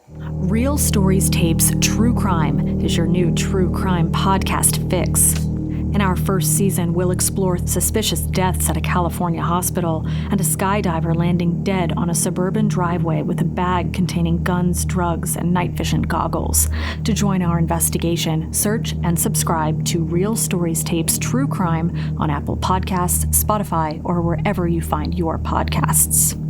Real Stories Tapes True Crime is your new true crime podcast fix. In our first season, we'll explore suspicious deaths at a California hospital and a skydiver landing dead on a suburban driveway with a bag containing guns, drugs, and night vision goggles. To join our investigation, search and subscribe to Real Stories Tapes True Crime on Apple Podcasts, Spotify, or wherever you find your podcasts.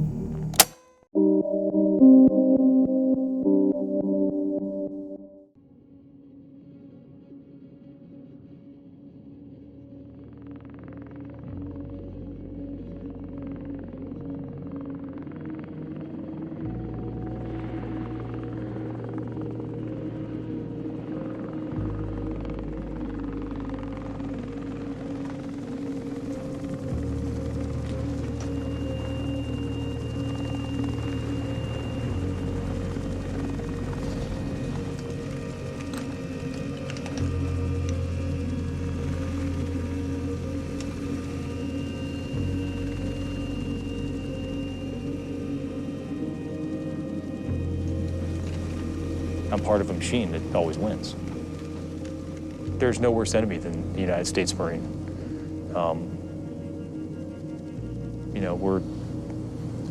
I'm part of a machine that always wins. There's no worse enemy than the United States Marine.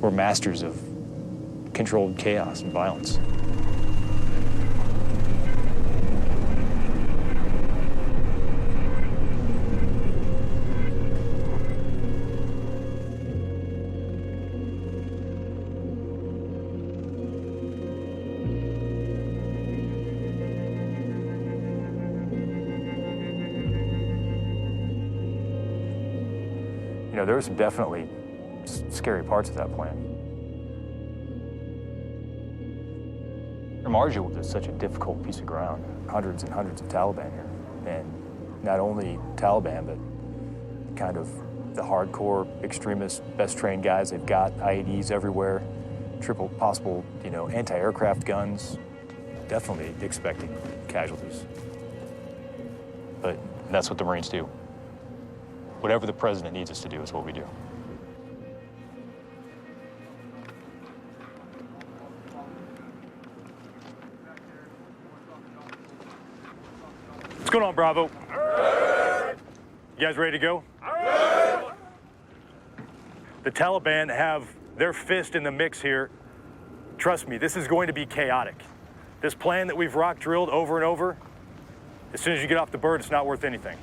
We're masters of controlled chaos and violence. There were some definitely scary parts of that plan. Marjah was such a difficult piece of ground. Hundreds and hundreds of Taliban here. And not only Taliban, but kind of the hardcore extremists, best trained guys they've got, IEDs everywhere, triple possible, anti-aircraft guns. Definitely expecting casualties. But that's what the Marines do. Whatever the president needs us to do is what we do. What's going on, Bravo? You guys ready to go? The Taliban have their fist in the mix here. Trust me, this is going to be chaotic. This plan that we've rock drilled over and over, as soon as you get off the bird, it's not worth anything.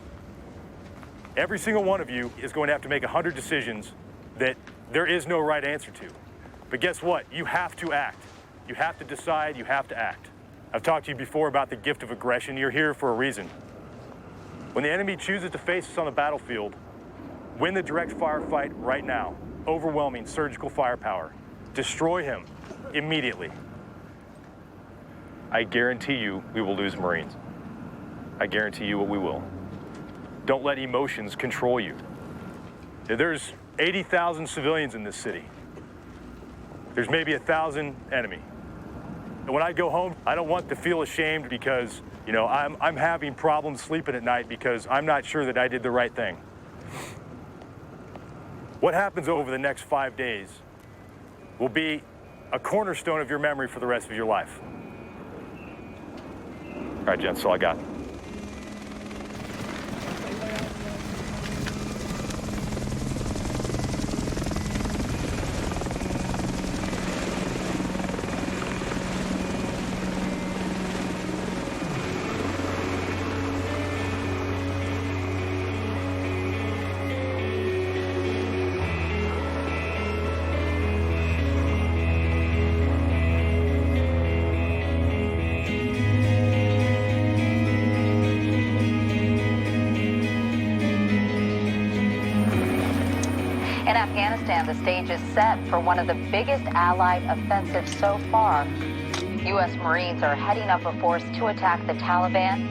Every single one of you is going to have to make 100 decisions that there is no right answer to. But guess what? You have to act. You have to decide, you have to act. I've talked to you before about the gift of aggression. You're here for a reason. When the enemy chooses to face us on the battlefield, win the direct firefight right now. Overwhelming surgical firepower. Destroy him immediately. I guarantee you we will lose Marines. I guarantee you we will. Don't let emotions control you. There's 80,000 civilians in this city. There's maybe 1,000 enemy. And when I go home, I don't want to feel ashamed because, I'm having problems sleeping at night because I'm not sure that I did the right thing. What happens over the next 5 days will be a cornerstone of your memory for the rest of your life. All right, gents, that's all I got. In Afghanistan, the stage is set for one of the biggest Allied offensives so far. U.S. Marines are heading up a force to attack the Taliban.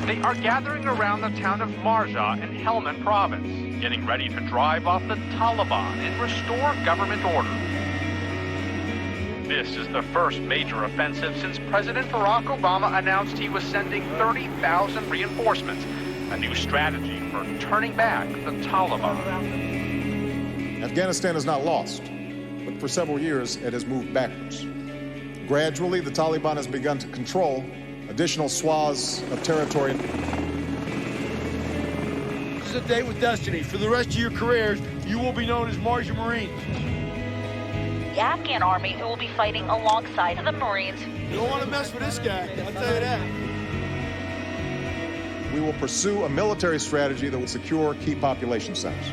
They are gathering around the town of Marjah in Helmand province, getting ready to drive off the Taliban and restore government order. This is the first major offensive since President Barack Obama announced he was sending 30,000 reinforcements, a new strategy for turning back the Taliban. Afghanistan is not lost, but for several years it has moved backwards. Gradually, the Taliban has begun to control additional swaths of territory. This is a day with destiny. For the rest of your careers, you will be known as Marjah Marines. The Afghan army who will be fighting alongside the Marines. You don't want to mess with this guy, I'll tell you that. We will pursue a military strategy that will secure key population centers.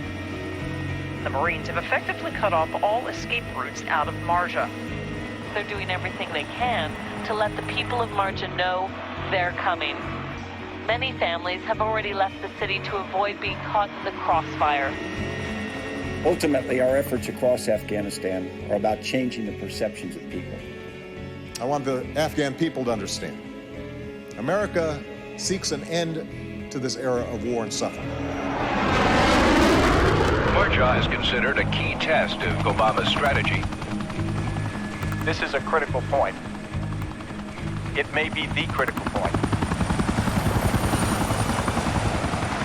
The Marines have effectively cut off all escape routes out of Marjah. They're doing everything they can to let the people of Marjah know they're coming. Many families have already left the city to avoid being caught in the crossfire. Ultimately, our efforts across Afghanistan are about changing the perceptions of people. I want the Afghan people to understand. America seeks an end to this era of war and suffering. Marjah is considered a key test of Obama's strategy. This is a critical point. It may be the critical point.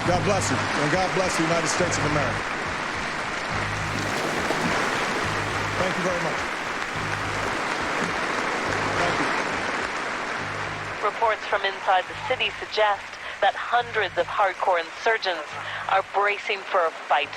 God bless you, and God bless the United States of America. Thank you very much. Thank you. Reports from inside the city suggest that hundreds of hardcore insurgents are bracing for a fight.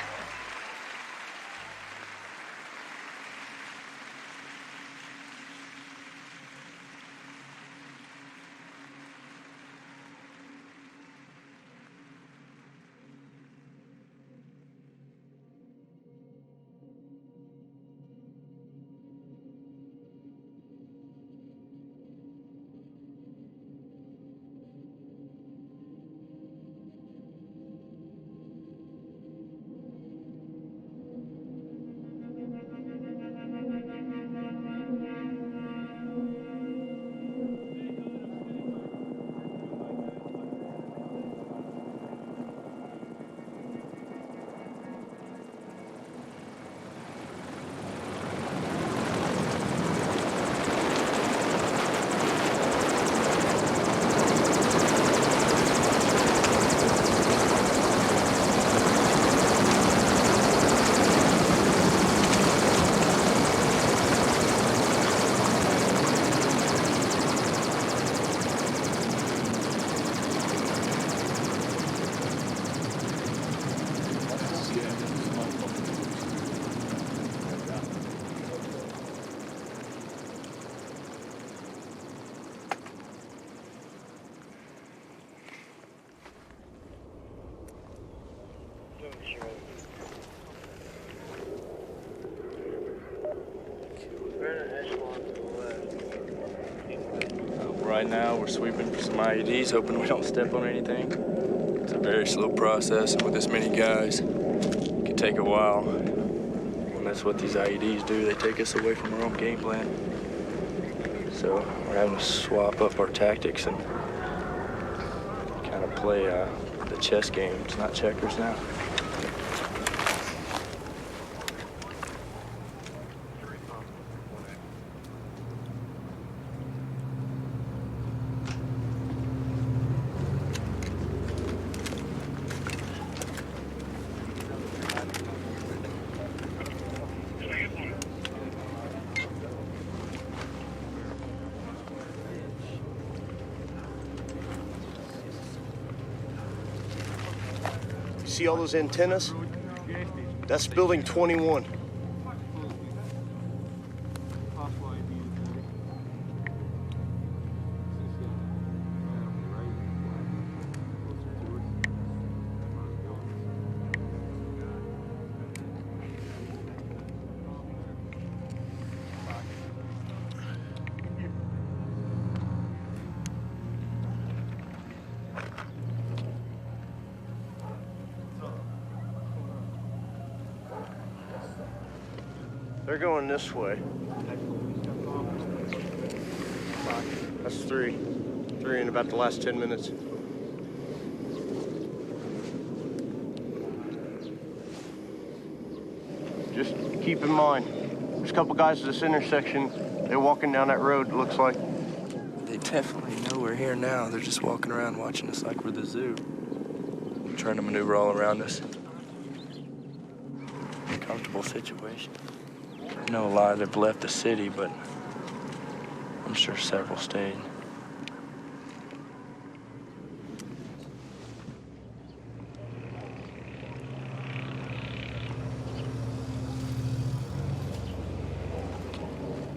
Right now, we're sweeping for some IEDs, hoping we don't step on anything. It's a very slow process, and with this many guys, it can take a while. And that's what these IEDs do. They take us away from our own game plan. So we're having to swap up our tactics and kind of play the chess game. It's not checkers now. See all those antennas? That's building 21. They're going this way. That's three. Three in about the last 10 minutes. Just keep in mind, there's a couple guys at this intersection. They're walking down that road, it looks like. They definitely know we're here now. They're just walking around watching us like we're the zoo. Trying to maneuver all around us. Comfortable situation. No lie, they've left the city, but I'm I'm sure several stayed.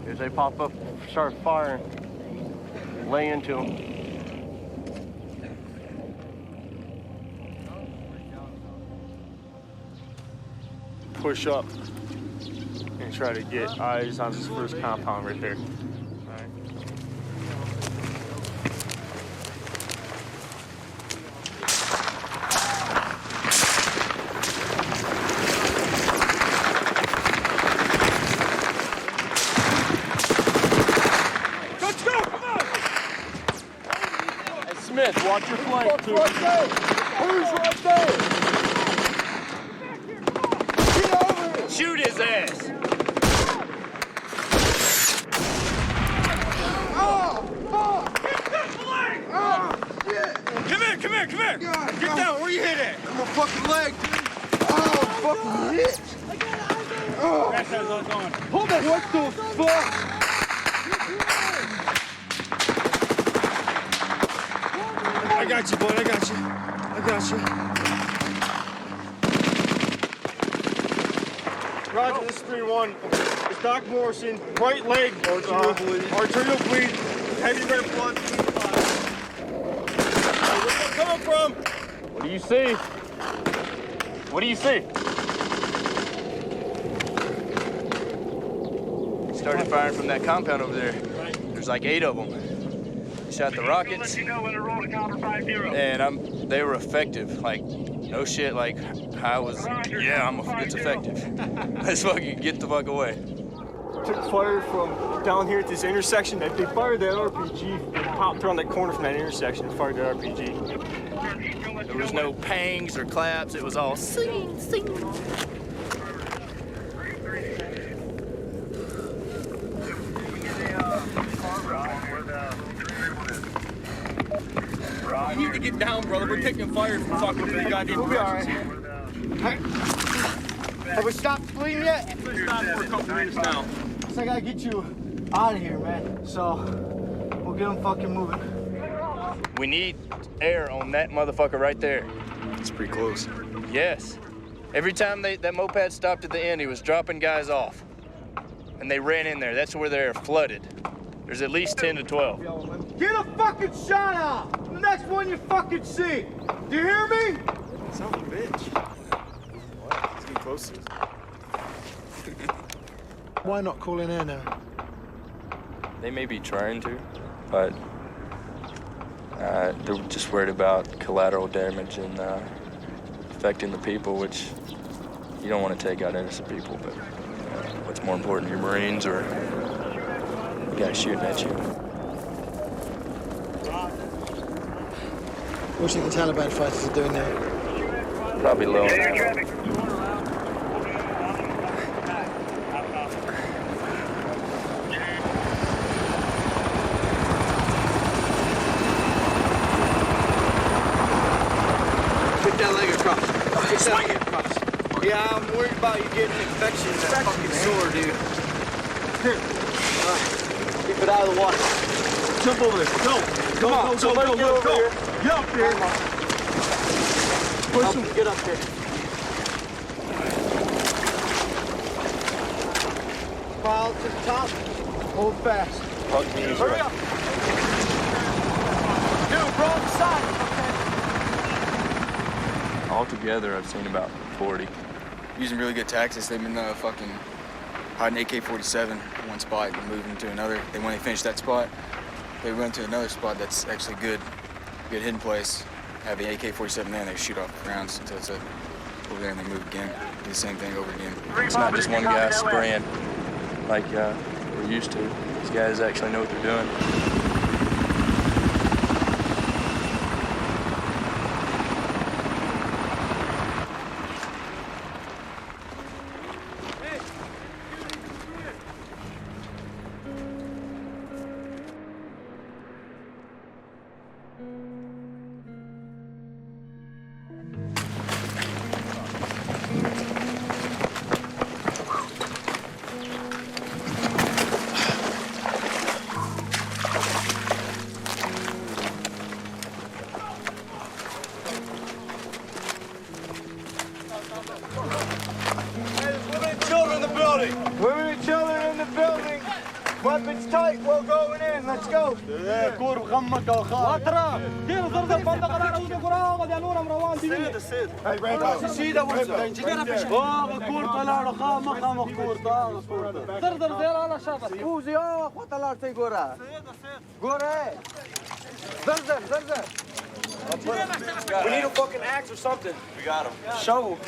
As they pop up, start firing. Lay into them. Push up and try to get eyes on this first compound right there. Let's go! Come on! Hey, Smith, watch your flank, too. Right there! Who's right there? Shoot his ass! Come here! Get down, where you hit at? My fucking leg, dude. Oh, fucking hit. Oh. Hold that, what the fuck? I got you, bud, I got you. Roger, this is 3-1. It's Doc Morrison, right leg. Arterial bleed. Heavy red blood. Where's that coming from? What do you see? What do you see? Started firing from that compound over there. There's like 8 of them. Shot the rockets. And they were effective. Like, no shit, like, I was, it's effective. Let's fucking get the fuck away. Took fire from down here at this intersection. They fired that RPG. They popped around that corner from that intersection and fired that RPG. There was no pangs or claps. It was all singing, singing. You need to get down, brother. We're taking fire from fucking 3 goddamn directions here. Have we stopped bleeding yet? It's stopped for a couple minutes now. So I gotta get you out of here, man. So we'll get them fucking moving. We need air on that motherfucker right there. It's pretty close. Yes. Every time that moped stopped at the end, he was dropping guys off. And they ran in there. That's where they're flooded. There's at least 10 to 12. Get a fucking shot out! The next one you fucking see! Do you hear me? Son of a bitch. What? He's getting close to us. Why not call in air now? They may be trying to, but they're just worried about collateral damage and affecting the people, which you don't want to take out innocent people, but what's more important, your Marines or the guy shooting at you? What do you think the Taliban fighters are doing now? Probably low. Yeah, I'm worried about you getting an infection in that fucking sore, dude. Here. Keep it out of the water. Jump over there. Go. Go. Get up here. Push him. Get up here. Pile to the top. Hold fast. Hurry up. Dude, bro, on the side. Altogether, I've seen about 40. Using really good tactics. They've been fucking hiding AK-47 in one spot and moving to another. Then when they finish that spot, they run to another spot that's actually good hidden place. Have the AK-47 there and they shoot off rounds until it's over there and they move again. Do the same thing over again. It's not just one guy spraying like we're used to. These guys actually know what they're doing. going in. Let's go. كور بغمك يا خالد. وطرة. دير زرزر بندق على عود قراغ يا نور مروان دي. سيد. هاي بعيد. سيد ابو زيد. كور طلع رخام مخام كور طا. زرزر زير على شابك. كوزي وطلع تي قرا. قرا. زرزر زرزر. We need a fucking axe or something. We got him. Shovel.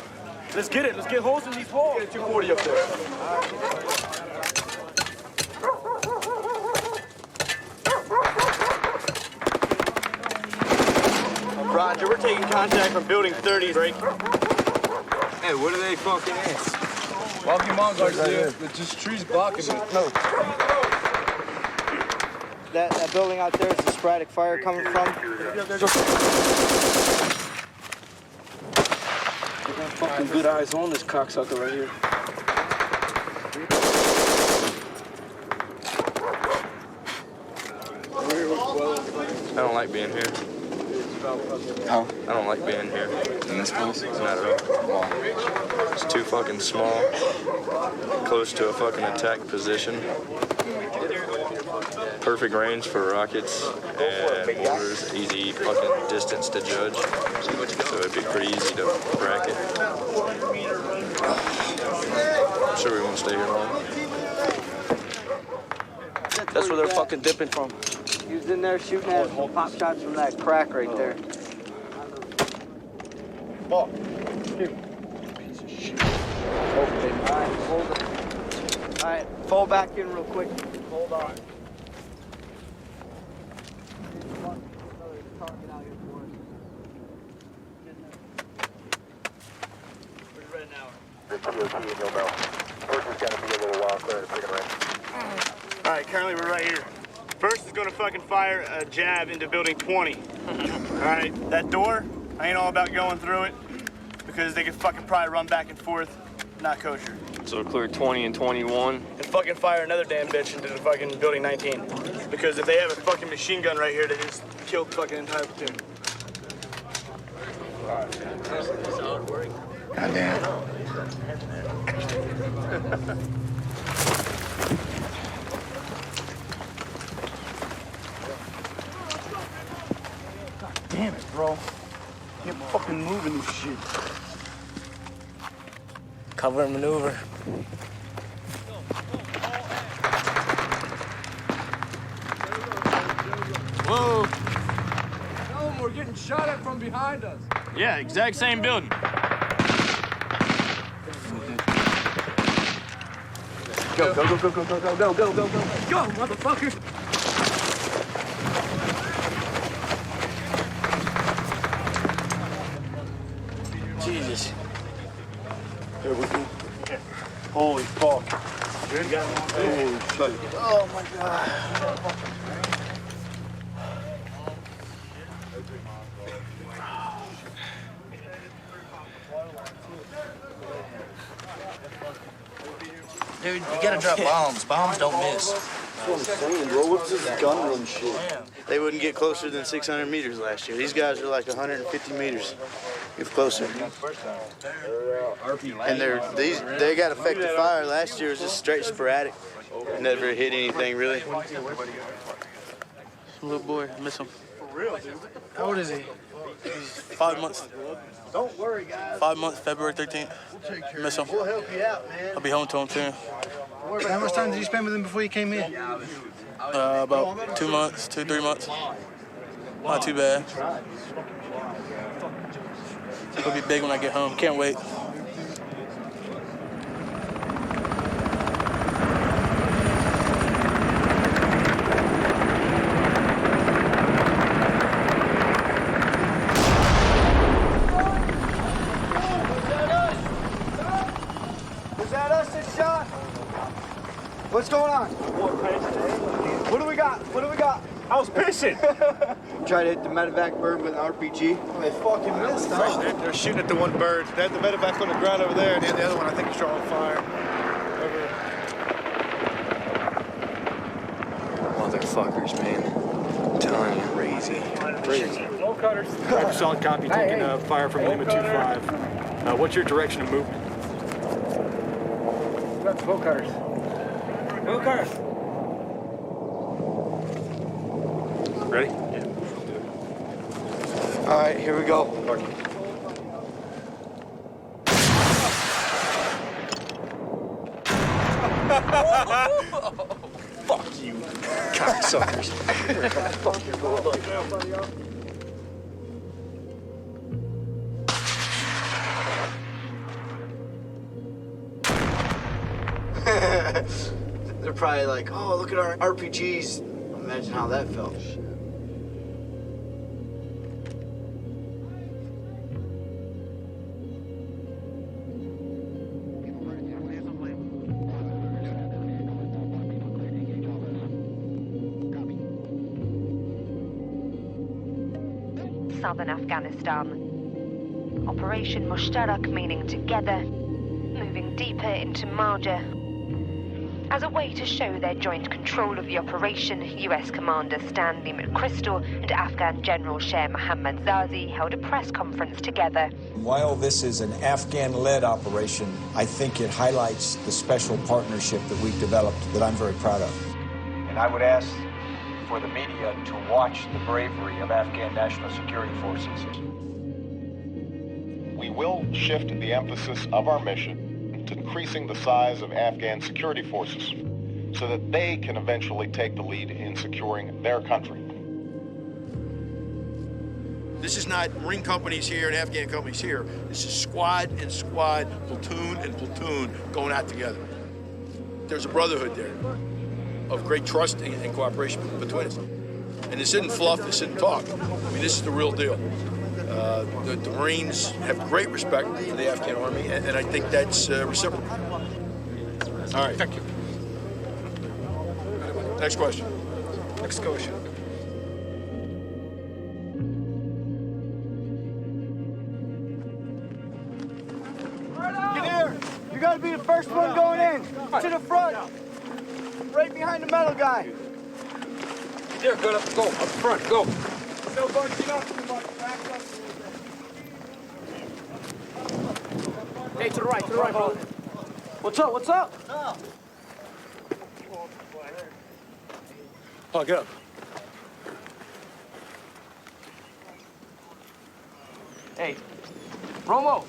Let's get it. Let's get holes in these walls. Get a 240 up there. Roger, we're taking contact from building 30, Drake. Hey, what are they fucking at? Walk your mongols, dude. There's just trees blocking it. No. That building out there is the sporadic fire coming from. I got fucking good eyes on this cocksucker right here. I don't like being here. How? I don't like being here. In this place? Not at all. It's too fucking small. Close to a fucking attack position. Perfect range for rockets and mortars. Easy fucking distance to judge. So it'd be pretty easy to bracket. I'm sure we won't stay here long. That's where they're fucking dipping from. He was in there shooting at pop shots from that crack right there. Ball. Piece of shit. Okay, all right, hold it. All right, fall back in real quick. Hold on. All right, currently we're right here. First is gonna fucking fire a jab into building 20. All right, that door, I ain't all about going through it because they could fucking probably run back and forth. Not kosher. So clear 20 and 21. And fucking fire another damn bitch into the fucking building 19. Because if they have a fucking machine gun right here, they just killed the fucking entire platoon. Goddamn. Damn it, bro. Can't fucking move in this shit. Cover and maneuver. Whoa. No, we're getting shot at from behind us. Yeah, exact same building. Go, go, go, go, go, go, go, go, go, go, go. Go, motherfuckers. Jesus. Here we go. Holy fuck. Holy shit. Oh my god. Dude, you gotta drop bombs. Bombs don't miss. That's what I'm saying, bro. What's this gun run shit? They wouldn't get closer than 600 meters last year. These guys are like 150 meters, if closer. And they got effective fire. Last year was just straight sporadic. Never hit anything really. Little boy, I miss him. For real, dude. How old is he? He's 5 months. Don't worry, guys. 5 months, February 13th. Miss him. We'll help you out, man. I'll be home to him soon. How much time did you spend with him before you came in? About 2 months, 2-3 months. Not too bad. It'll be big when I get home. Can't wait. Is that us that shot? What's going on? What do we got? What do we got? I was pissing. Try to hit the medevac bird with an RPG. They fucking missed, huh? They're shooting at the one bird. They had the medevac on the ground over there, and the other one I think is drawing fire. Motherfuckers, man. I'm telling you, crazy. Roll cutters. Roger, solid copy. Taking fire from Lima 2-5. What's your direction of movement? That's bow cutters. Bow cutters. Ready? Yeah. All right, here we go. Fuck you, cocksuckers. Fuck your bulldog. They're probably like, oh, look at our RPGs. Imagine how that felt. Southern Afghanistan. Operation Mushtarak, meaning together, moving deeper into Marjah. As a way to show their joint control of the operation, US Commander Stanley McChrystal and Afghan General Sher Mohammad Zazi held a press conference together. While this is an Afghan-led operation, I think it highlights the special partnership that we've developed that I'm very proud of. And I would ask for the media to watch the bravery of Afghan National Security Forces. We will shift the emphasis of our mission to increasing the size of Afghan security forces so that they can eventually take the lead in securing their country. This is not Marine companies here and Afghan companies here. This is squad and squad, platoon and platoon going out together. There's a brotherhood there of great trust and cooperation between us. And this isn't fluff, this isn't talk. I mean, this is the real deal. The Marines have great respect for the Afghan army, and I think that's reciprocal. All right. Thank you. Next question. Next question. Get here. You gotta be the first one going in. To the front. Right behind the metal guy. There, good. Up, go. Up front, go. So bunching up too much. Back up. Hey, to the right, brother. What's up? What's up? Oh, get up. Hey, Romo,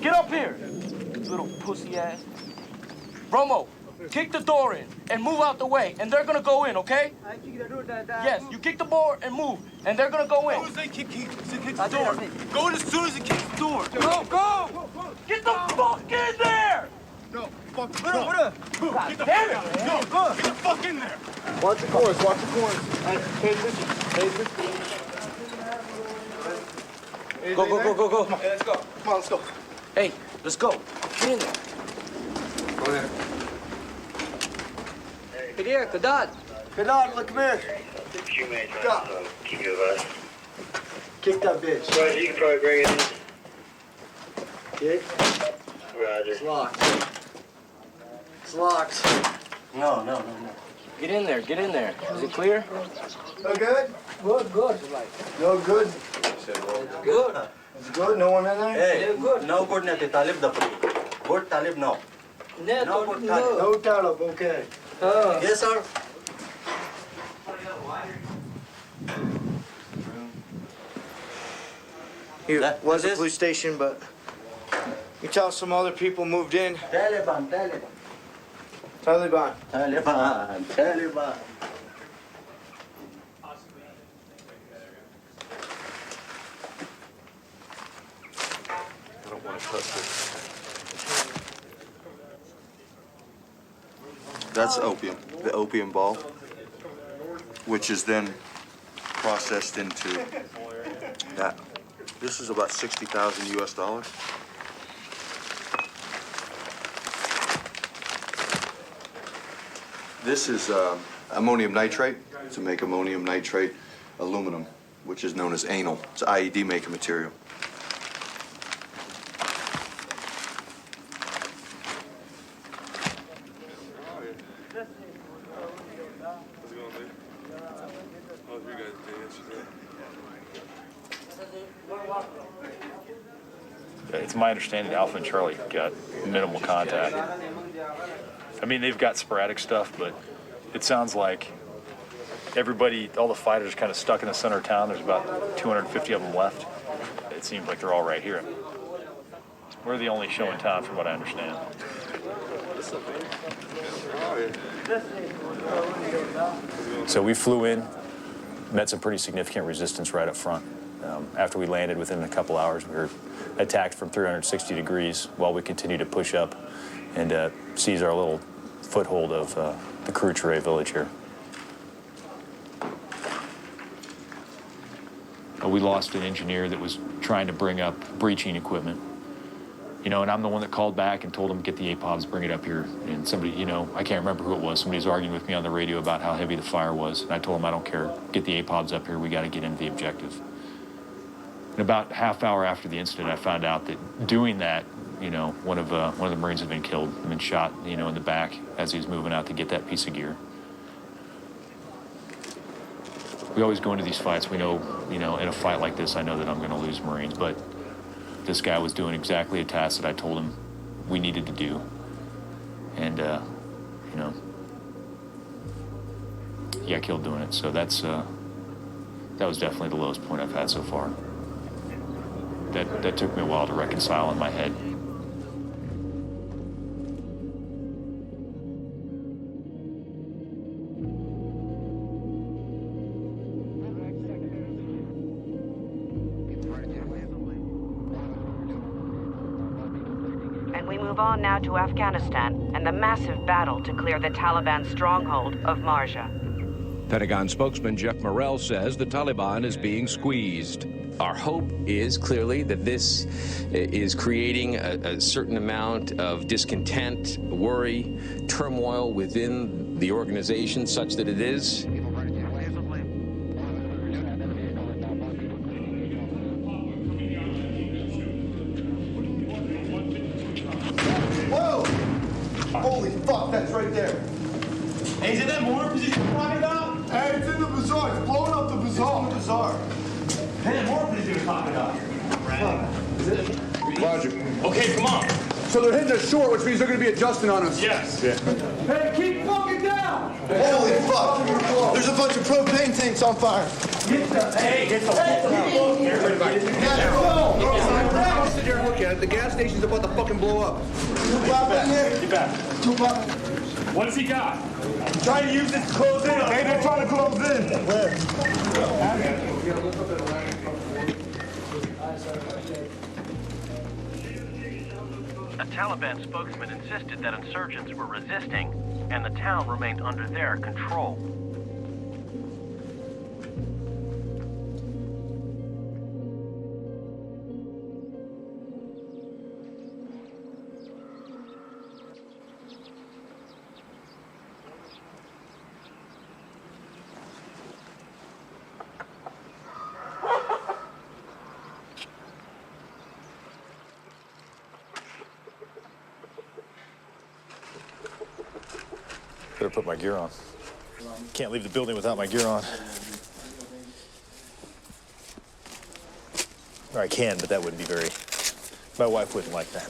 get up here, little pussy ass. Romo, kick the door in and move out the way, and they're gonna go in, okay? Yes, you kick the door and move, and they're gonna go in. As soon as they kick the door. Go in as soon as they kick the door. Go! Get the fuck in there! No, fuck. God damn it! No, get the fuck in there. Watch the corners, watch the corners. Pay attention, pay attention. Go. Hey, let's go. Come on, let's go. Hey, let's go. Get in there. Go there. Get here, Kadad. Kadad, look, come here. Stop. Keep you of us. Kick that bitch. Roger, you can probably bring it in. Kick. Roger. It's locked. It's locked. No. Get in there. Is it clear? No good? Good. No good? Good. It's good? No one in there? Hey, good. No good, not Talib the good Talib, no. No good Talib. No Talib, okay. Yes, sir. Here was a police station, but you tell some other people moved in. Taliban. I don't want to touch this. That's opium, the opium ball, which is then processed into that. This is about 60,000 US dollars. This is ammonium nitrate to make ammonium nitrate aluminum, which is known as anal. It's IED making material. It's my understanding Alpha and Charlie got minimal contact. I mean, they've got sporadic stuff, but it sounds like everybody, all the fighters kind of stuck in the center of town. There's about 250 of them left. It seems like they're all right here. We're the only show in town from what I understand. So we flew in, met some pretty significant resistance right up front. After we landed, within a couple hours, we were attacked from 360 degrees while we continued to push up and seize our little foothold of the Counterinsurgency village here. We lost an engineer that was trying to bring up breaching equipment. You know, and I'm the one that called back and told him, get the APOVs, bring it up here. And somebody, you know, I can't remember who it was. Somebody was arguing with me on the radio about how heavy the fire was. And I told him, I don't care. Get the APOVs up here. We got to get into the objective. And about half hour after the incident, I found out that doing that, you know, one of the Marines had been killed and been shot, you know, in the back as he was moving out to get that piece of gear. We always go into these fights. We know, you know, in a fight like this, I know that I'm going to lose Marines, but this guy was doing exactly a task that I told him we needed to do. And, you know, he got killed doing it. So that was definitely the lowest point I've had so far. That took me a while to reconcile in my head. And we move on now to Afghanistan and the massive battle to clear the Taliban stronghold of Marjah. Pentagon spokesman Jeff Morrell says the Taliban is being squeezed. Our hope is clearly that this is creating a certain amount of discontent, worry, turmoil within the organization such that it is. Whoa! Holy fuck, that's right there. Hey, is it that mortar position you're talking about? Hey, it's in the bazaar. It's blowing up the bazaar. It's in the bazaar. Hey, that mortar position you're talking about. Roger. Okay, come on. So they're hitting us short, which means they're going to be adjusting on us. Yes. Yeah. Hey, keep fucking down! Holy fuck! There's a bunch of propane tanks on fire. Get the everybody. Sit there and look at it. The gas station's about to fucking blow up. Get back. What has he got? Trying to use this to close in. Hey, they're trying to close in. A Taliban spokesman insisted that insurgents were resisting and the town remained under their control. Better put my gear on. Can't leave the building without my gear on. Or I can, but that wouldn't be very... My wife wouldn't like that.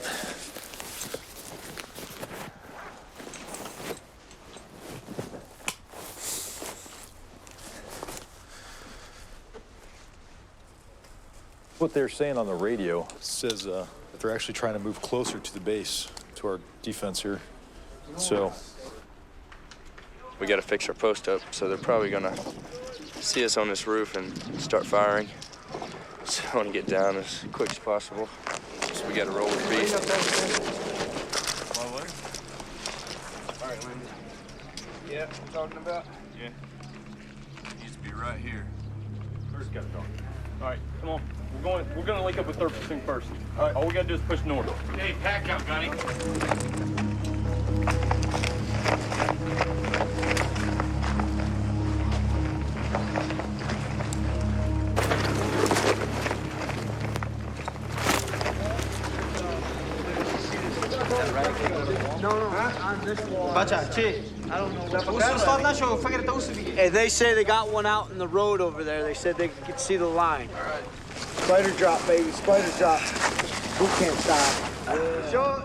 What they're saying on the radio says that they're actually trying to move closer to the base, to our defense here. So... We got to fix our post up, so they're probably gonna see us on this roof and start firing. So I want to get down as quick as possible. So we got to roll with the beast. All right, Lindy. Yeah, I'm talking about? Yeah. Needs to be right here. First got going. All right, come on. We're gonna link up with 3rd Platoon first. All right. All we gotta do is push north. Hey, pack out, Gunny. Marjah, they say they got one out in the road over there. They said they could see the line. Spider drop, baby, spider drop. Who can't stop?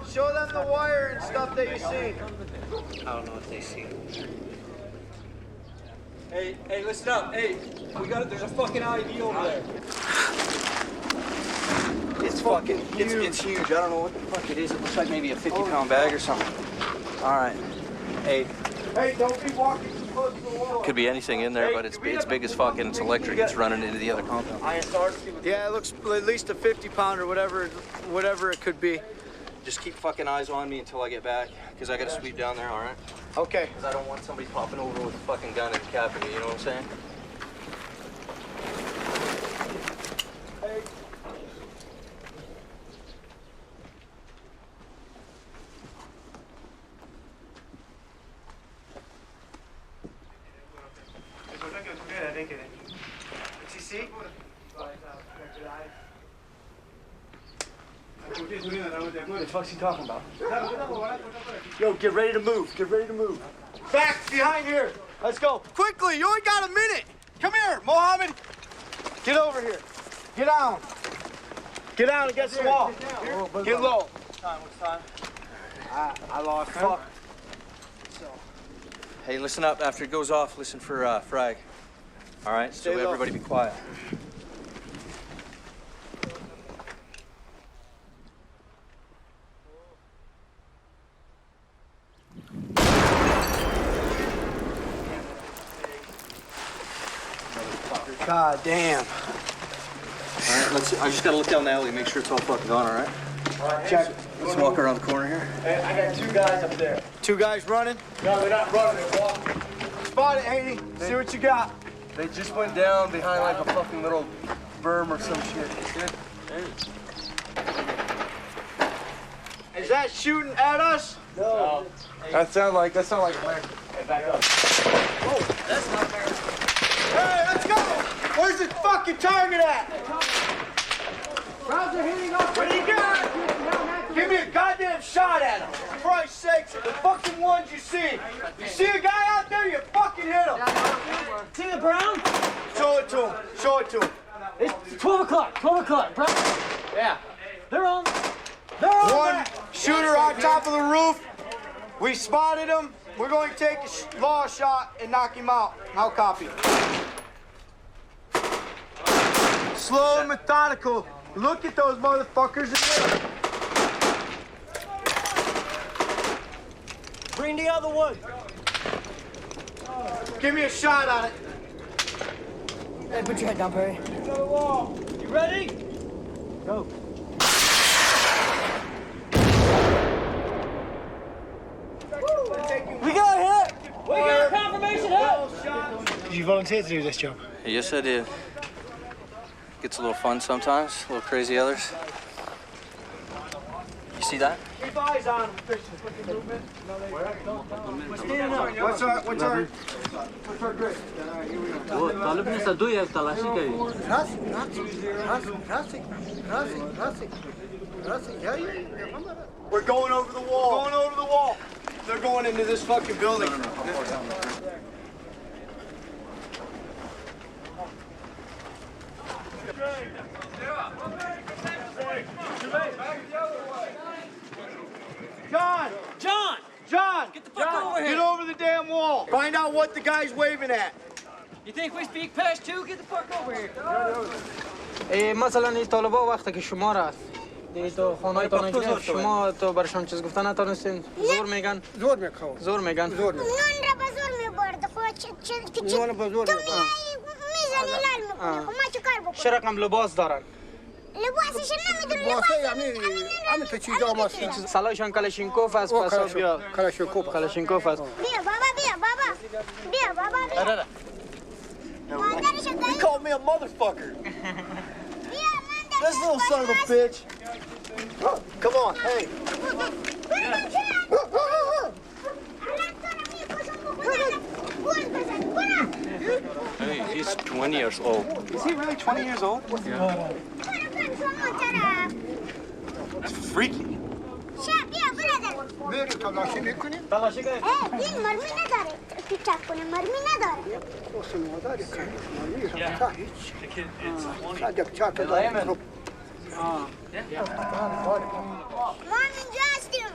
Show them the wire and stuff that you see. I don't know what they see. Hey, listen up. Hey, there's a fucking IED over there. It's fucking huge. It's huge. I don't know what the fuck it is. It looks like maybe a 50-pound bag or something. All right. Hey, don't be walking too close to the wall. could be anything in there, but it's big as fuck and it's electric. It's running into the other compound. Yeah, it looks at least a 50-pounder, whatever it could be. Just keep fucking eyes on me until I get back, because I got to sweep down there, all right? Okay. Because I don't want somebody popping over with a fucking gun and capping me, you know what I'm saying? What the fuck's he talking about? Yo, get ready to move. Get ready to move. Back behind here. Let's go. Quickly, you only got a minute. Come here, Mohammed. Get over here. Get down. Get down against the wall. Get low. What's time? I lost. Fuck. Hey, listen up. After it goes off, listen for frag. All right? So everybody be quiet. God damn. All right, I just gotta look down the alley and make sure it's all fucking gone, all right? Check. Let's walk around the corner here. Hey, I got 2 guys up there. 2 guys running? No, they're not running, they're walking. Spot it, Haiti. See what you got. They just went down behind like a fucking little berm or some shit. Is that shooting at us? No. That sound like America. Hey, back up. Oh, that's not America. Hey, let's go! Where's the fucking target at? Rounds are hitting us. What do you got? Give me a goddamn shot at him. For Christ's sakes, the fucking ones you see. You see a guy out there, you fucking hit him. See the brown? Show it to him. Show it to him. It's 12 o'clock. 12 o'clock. Brown. Yeah. They're on. One shooter on top of the roof. We spotted him. We're going to take a law shot and knock him out. How copy? Slow and methodical. Look at those motherfuckers in there. Bring the other one. Give me a shot on it. Hey, put your head down, Perry. You ready? Go. We got a hit! We got a confirmation hit! Did you volunteer to do this job? Yes, I did. Gets a little fun sometimes, a little crazy others. You see that? Keep eyes on him, Christian. What's our grade? We're going over the wall. Going over the wall. They're going into this fucking building. John! Get the fuck over here! Get over the damn wall. Find out what the guy's waving at. You think we speak Pashto? Get the fuck over here. مثلا این طالبا وقتی که شما را دیگه تو خانه‌تون اینجا شما تو برشان چیز گفتن نتونستین زور میگن زور میگن زور میگن زور میگن نون را به زور میبرد خود نون به زور تو میزنی لال میکنی خب ما چه کار بکنم چه رقم لباس دارن لباسش نمیدونی لباسه همین تو چیزا ماست سلایشان کلاشینکوف است پس بیا کلاشینکوف است بیا بابا بیا He called me a motherfucker. This little son of a bitch. Come on, hey. Hey, he's 20 years old. Is he really 20 years old? Yeah. It's freaky. بیا برادر میریم تلاشی میکنیم تلاشی کنیم این مرمی نداره پیچک کنه مرمی نداره قصه مادری کنیم مرمی هیچ صدق چاک داریم ما اینجا هستیم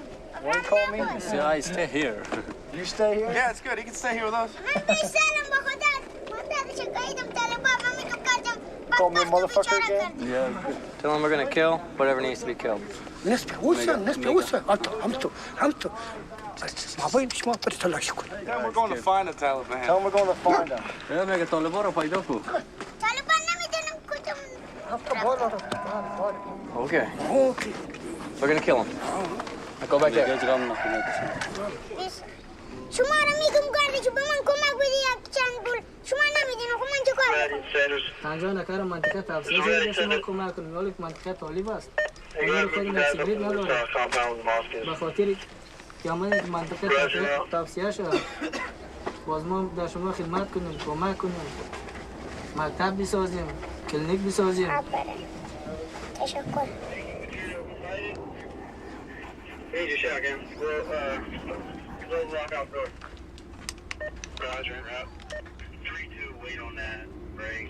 See, I stay here. You stay here? Yeah, it's good. He can stay here with us. من پیش سالم با خودت call me a motherfucker again? Yeah. Tell them we're gonna kill whatever needs to be killed. نسبة وصل همتو ما بين مش ما بتطلع شكون. Tell them we're going to find the Taliban. Tell them we're going to find them. Yeah, make a Taliban or fight up. طالبان نمیدونم کدوم. Okay. We're gonna kill him. Now go back there. شما را میگم گارد که به من کمک بدی یک چند پول. شما نمیدونم خب من چه کار کنم؟ آنجا نکار منطقه تفسیر شده شما کمک کنید ولی منطقه طالب است. اگر خود نسیگریت نداره. به خاطر که آمدید منطقه تفسیر شده. باز ما در شما خدمت کنیم، کمک کنیم. مکتب بسازیم، کلینیک بسازیم. تشکر. Major shotgun. We'll lock out door. Roger, route. 3-2, wait on that. Break.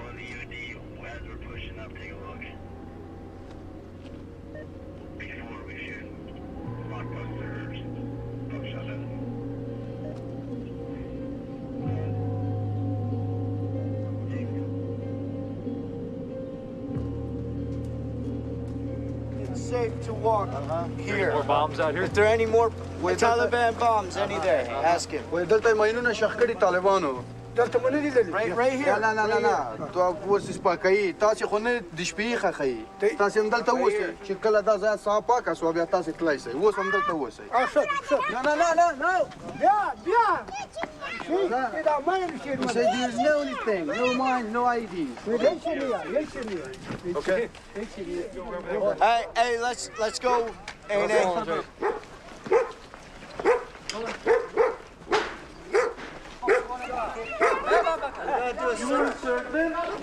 On the UD, as we're pushing up, take a look. Before we shoot. Blockbusters. Buckshot at it. Safe to walk here. More bombs out here? Is there any more Taliban bombs? Any there? Ask him. دلته ماینونه شخ کړي طالبانو. دلته مونږ نه لیدل. Right here. نه تو اوس سپاکای تاسو خو نه د شپې خخی تاسو هم دلته اوسئ چې کله دا ځای صاف پاک اسو بیا تاسو تلای سئ اوس هم دلته اوسئ. نه بیا دا ماین شي. You say there is no anything, no mine, no ID. Okay. Hey, let's go.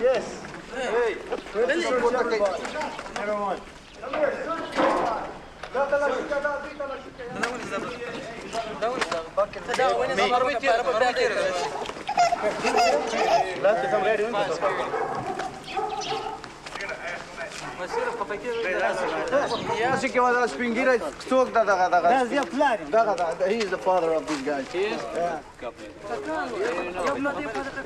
Yes. Hey. Everyone. As که واسه سپینگیره څوک دغه زه پلار یم. دغه he is the father of these guys. He is?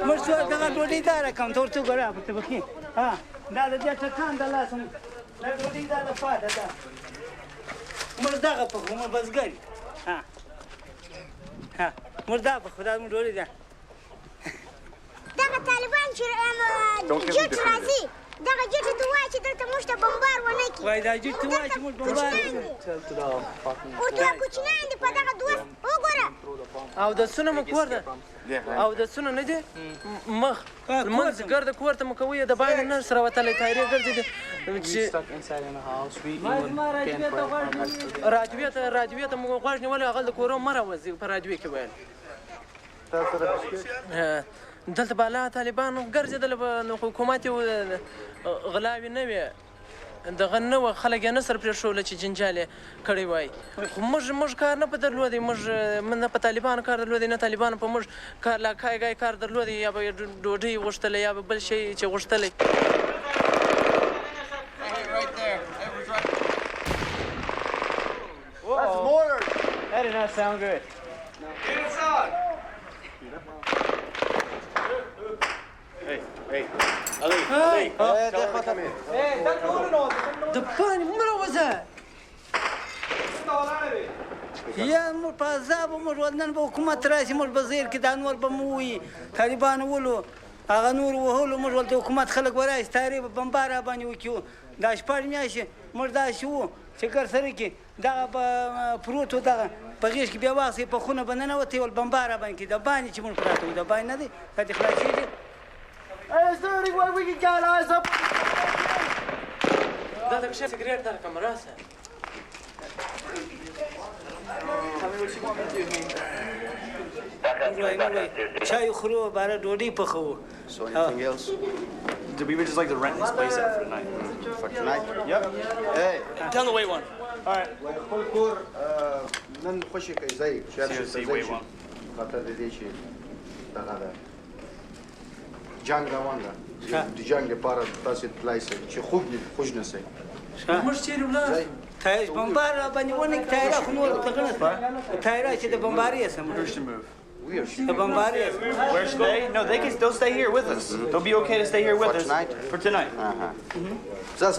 مرڅو دغه ډوډۍ دار کوم ته ورته ګوره په تبخي. ها دا د دې ټکان د لاسم. دا ډوډۍ دا د فاده ده. مر دغه په کومه بزګری. ها مر دا په خدای مو ډوډۍ ده. دغه طالبان چې جټ راځي. دغه جټ ته وایي چې دلته موږ ته بمبار ونه کړي. وایي دا جټ ته وایي چې موږ بمبار ورته کوچنیان دي په دغه دوست وګوره. او د سونه مو کور ده او د سونه نه دي مخ منځ ګرد کور ته مو کوي د باندې نه سره وتلی تایرې ګرځي چې راجویه ته مو غوږ نیولی هغه د کورو مه راوځي په راجویه کې ویل دلته بالا طالبان ګرځېدل نو حکومت یې غلاوې نه وې دغه نه وه خلک یې نه سر پرېښوله چې جنجال یې کړی وای خو موږ کار نه په درلودی موږ نه په طالبانو کار درلودی نه طالبانو په موږ کار لا کای کار درلودی یا به ډوډۍ غوښتلی یا به بل شی چې غوښتلی That's mortar. That did not sound good. Get inside. Hey. Ali. د پانی مړه وځه یا موږ په عذاب موږ نن به حکومت راشي موږ به زیر کې دا نور به مو ووایي طالبان ولو هغه نور وهلو موږ ولته حکومت خلک به راشي تارې به بمبار راباندې وکړو دا شپږ میاشتې موږ داسې وو چې ګرسره کې دغه به پروت و دغه په غېږ کې بیا واخیستې په خونه به ننوتې ول بمبار راباندې کړي د باندې چې موږ پراته وو د باندې نه دی دا دې خلاصېږي Hey, is there any way we can get eyes up? دا د کښې سګرېټ درکړم راسه چای خورو باره ډوډۍ پخوو So anything else? Did we just like to rent this place out for tonight? For tonight? Yep. Hey. Tell the wait one. All right. خپل کور نن خوشی کوي ځای Seriously, wait one. خاطر دې چې دغه ده جنگ روان ده د جنگ لپاره تاسو تلای شئ چې خوږ نه شئ موږ چیرې ولاړ تایز بمبار راباندې ونه کړي تایره خو نور دغه نه تایره چې د بمباري یې سم Christian move. We are The bombarders. Where stay? No, they'll stay here with us. They'll be okay to stay here with us. Tonight? For tonight. This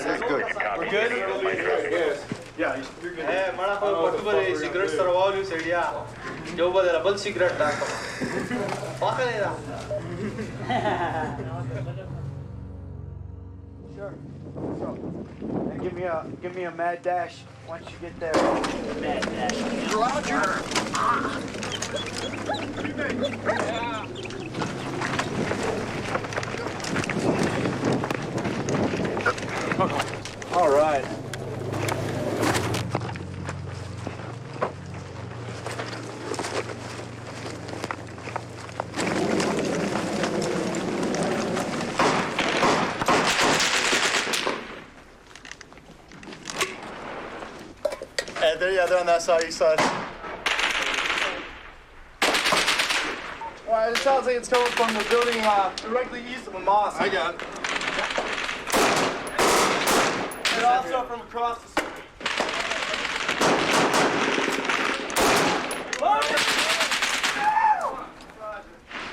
is good. We're good? Yes. Yeah, you're good. Hey, mana ko potubare cigarettes tarwalu sedia. Jo badala bal cigarette ta ka. Pakale da. Sure. And give me a mad dash once you get there. Mad dash. Roger. All right. They're on that side, east side. All right, it sounds like it's coming from the building directly east of the mosque. I got it. And also from across the street.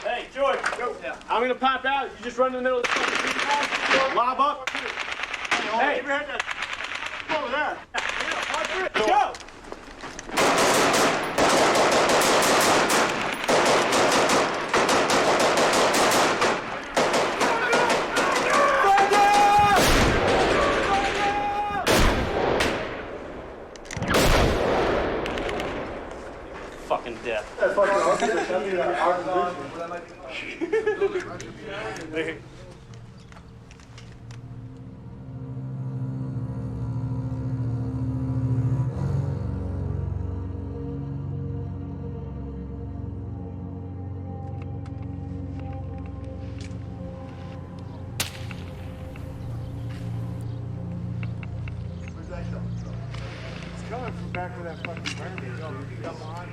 Hey, George, I'm gonna pop out. You just run in the middle of the fucking lob up. Hey, over there. Go! Fucking death. It's coming from back where that fucking burn is. Come on.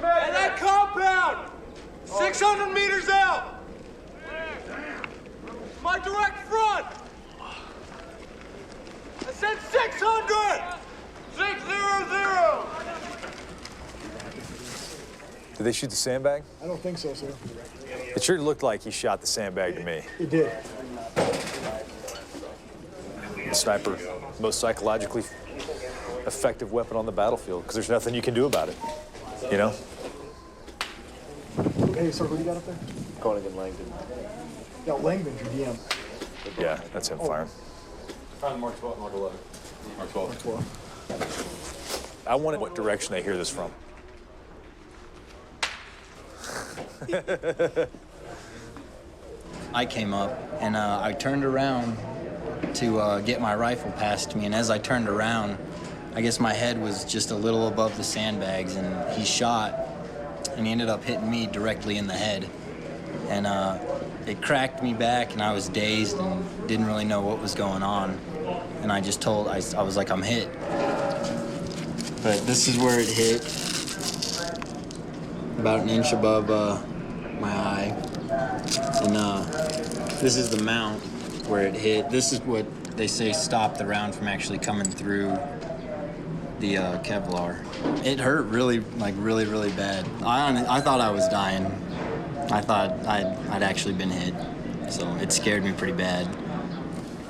And that compound! 600 meters out! My direct front! I said 600! 600! Did they shoot the sandbag? I don't think so, sir. It sure looked like he shot the sandbag to me. It did. The sniper, most psychologically effective weapon on the battlefield, because there's nothing you can do about it, you know? Hey, sir, who do you got up there? Koenig and Langdon. Yeah, Langdon's your DM. Yeah, that's him firing. Found Mark 12, Mark 11. Mark 12. Mark 12. I wonder what direction they hear this from. I came up and I turned around to get my rifle past me, and as I turned around, I guess my head was just a little above the sandbags, and he shot, and he ended up hitting me directly in the head. And it cracked me back, and I was dazed and didn't really know what was going on. And I just told, I was like, I'm hit. But this is where it hit, about an inch above my eye. And this is the mount where it hit. This is what they say stopped the round from actually coming through the Kevlar. It hurt really, like really bad. I thought I was dying. I thought I'd actually been hit. So it scared me pretty bad.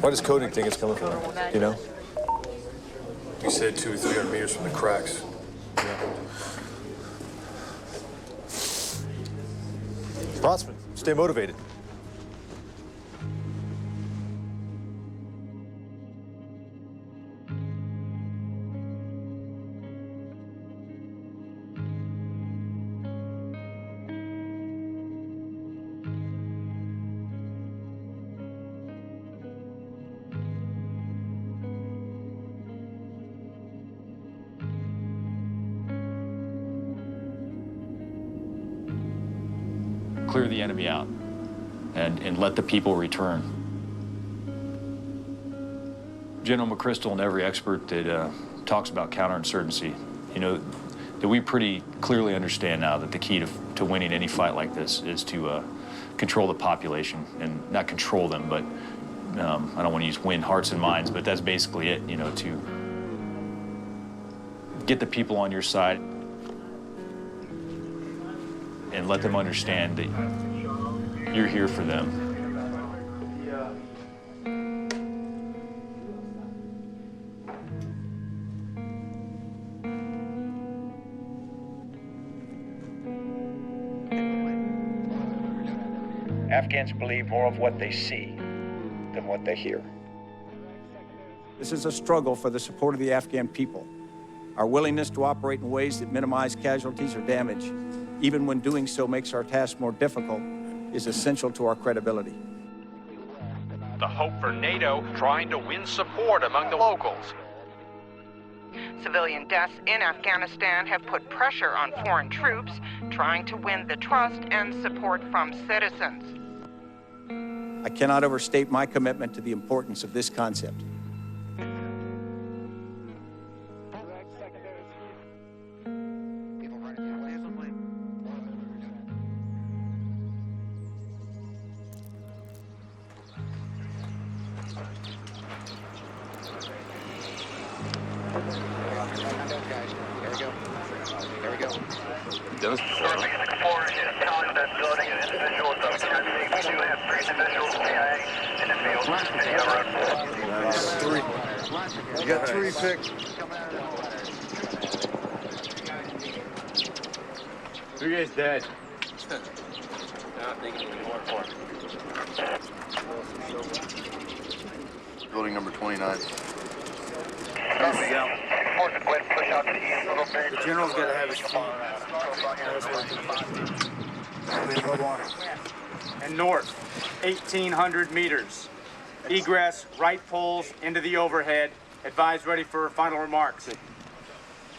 Why does Koenig think it's coming from there? You know? You said 200 or 300 meters from the cracks. Brotsman, stay motivated. Clear the enemy out and let the people return. General McChrystal and every expert that talks about counterinsurgency, you know, that we pretty clearly understand now that the key to winning any fight like this is to control the population, and not control them, but I don't want to use win hearts and minds, but that's basically it, you know, to get the people on your side and let them understand that you're here for them. Afghans believe more of what they see than what they hear. This is a struggle for the support of the Afghan people. Our willingness to operate in ways that minimize casualties or damage, even when doing so makes our task more difficult, is essential to our credibility. The hope for NATO trying to win support among the locals. Civilian deaths in Afghanistan have put pressure on foreign troops, trying to win the trust and support from citizens. I cannot overstate my commitment to the importance of this concept. Who is dead? Building number 29. The general's got to have his phone. And north, 1,800 meters. Egress, right poles into the overhead. Advise ready for final remarks.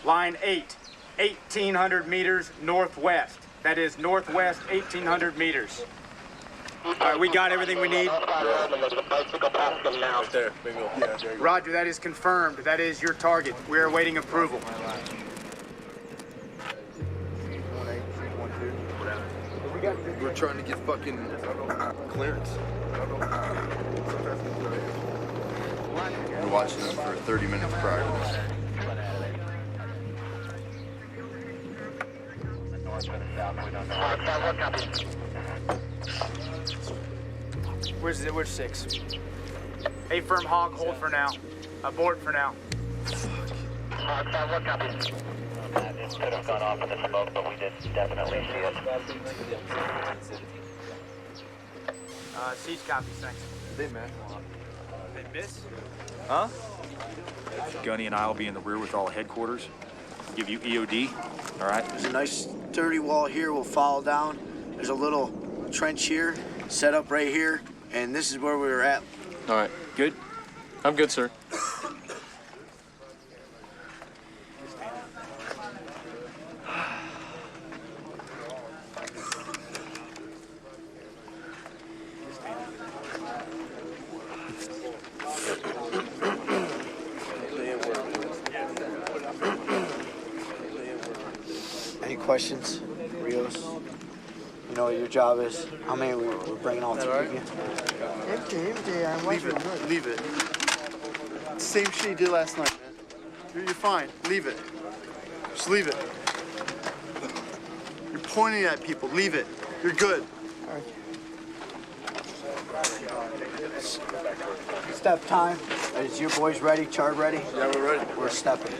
Line 8, 1,800 meters northwest. That is northwest 1,800 meters. All right, we got everything we need. Right there, bingo. Roger, that is confirmed. That is your target. We are awaiting approval. We're trying to get fucking clearance. We're watching them for 30 minutes prior to this. Where's 6? A firm hog, hold for now. Abort for now. It could have gone off in the smoke, but we did definitely see it. Siege copies, thanks. Hey, man. Hey, Miss? Huh? Gunny and I will be in the rear with all headquarters. Give you EOD, all right? There's a nice sturdy wall here. We'll follow down. There's a little trench here, set up right here, and this is where we were at. All right, good? I'm good, sir. Any questions, Rios? You know what your job is? How many we're bringing all three of you? Leave it. Same shit you did last night, man. You're fine. Leave it. Just leave it. You're pointing at people. Leave it. You're good. Step time. Is your boys ready? Chart ready? Yeah, we're ready. We're stepping.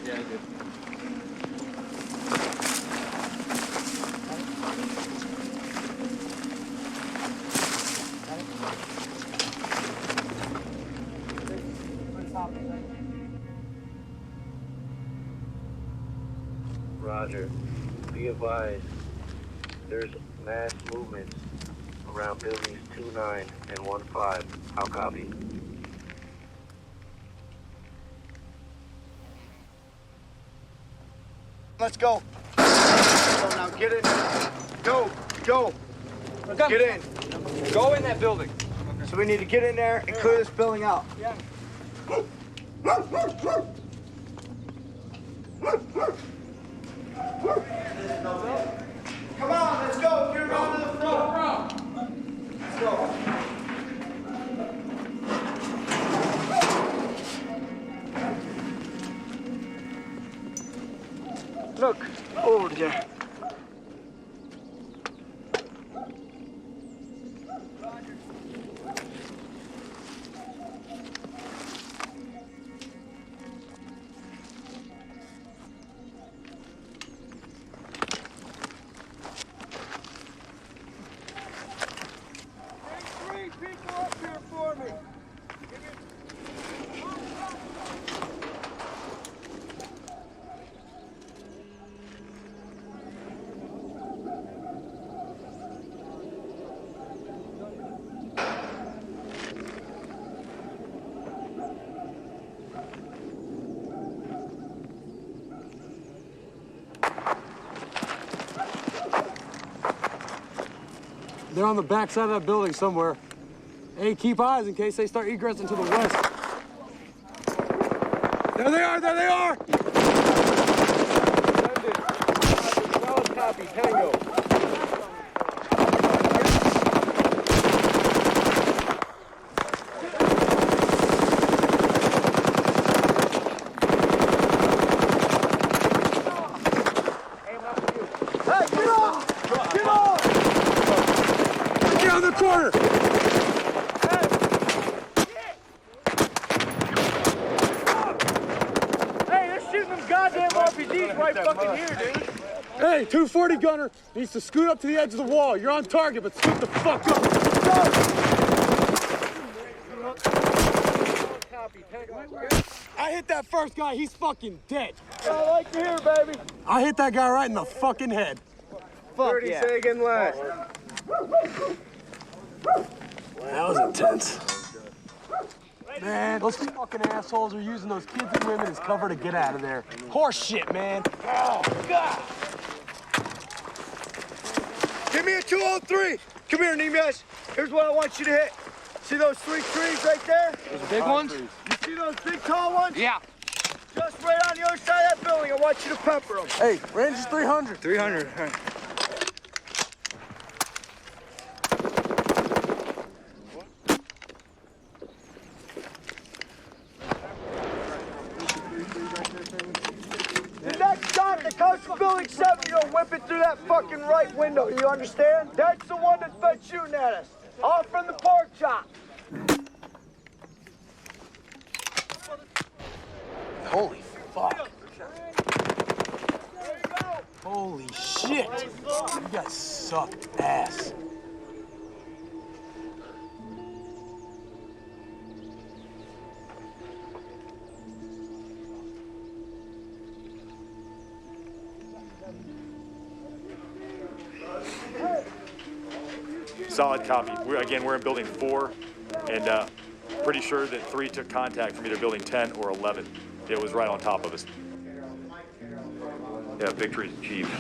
Yeah, I did. Roger. Be advised, there's mass movements around buildings 29 and 15. How copy? Let's go. So now get in. Go. Get in. Go in that building. So we need to get in there and clear this building out. Yeah. Look, over there. They're on the back side of that building somewhere. Hey, keep eyes in case they start egressing to the west. There they are, there they are! Solid copy, Tango. Hey, get off! Get off! Get on the corner! Hey, they're shooting them goddamn RPGs right fucking here, dude. Hey, 240 gunner needs to scoot up to the edge of the wall. You're on target, but scoot the fuck up. I hit that first guy, he's fucking dead. I like to hear, baby. I hit that guy right in the fucking head. Fuck 30 yeah. Seconds left. That was intense. Man, those fucking assholes are using those kids and women as cover to get out of there. Horse shit, man. Oh, God. Give me a 203. Come here, Nemes. Here's what I want you to hit. See those 3 trees right there? Those big ones? You see those big tall ones? Yeah. Just right on the other side of that building. I want you to pepper them. Hey, range is 300. 300. All right. The next shot that comes from building 7, you're gonna whip it through that fucking right window. You understand? That's the one that's been shooting at us. Off from the pork chop. Holy fuck. Holy shit. You guys suck ass. Solid copy. We're in building 4, and pretty sure that 3 took contact from either building 10 or 11. It was right on top of us. Yeah, victory's achieved.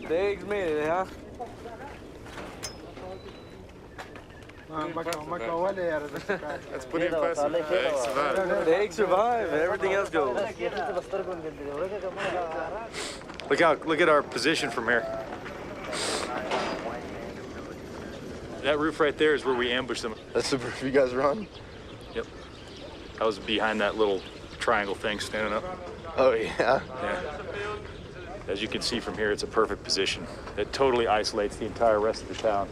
The eggs made it, huh? Let's put it impressive. The eggs survived. The eggs survive and everything else goes. Look at our position from here. That roof right there is where we ambushed them. That's the roof you guys run? Yep. I was behind that little triangle thing standing up. Oh, yeah? Yeah. As you can see from here, it's a perfect position. It totally isolates the entire rest of the town.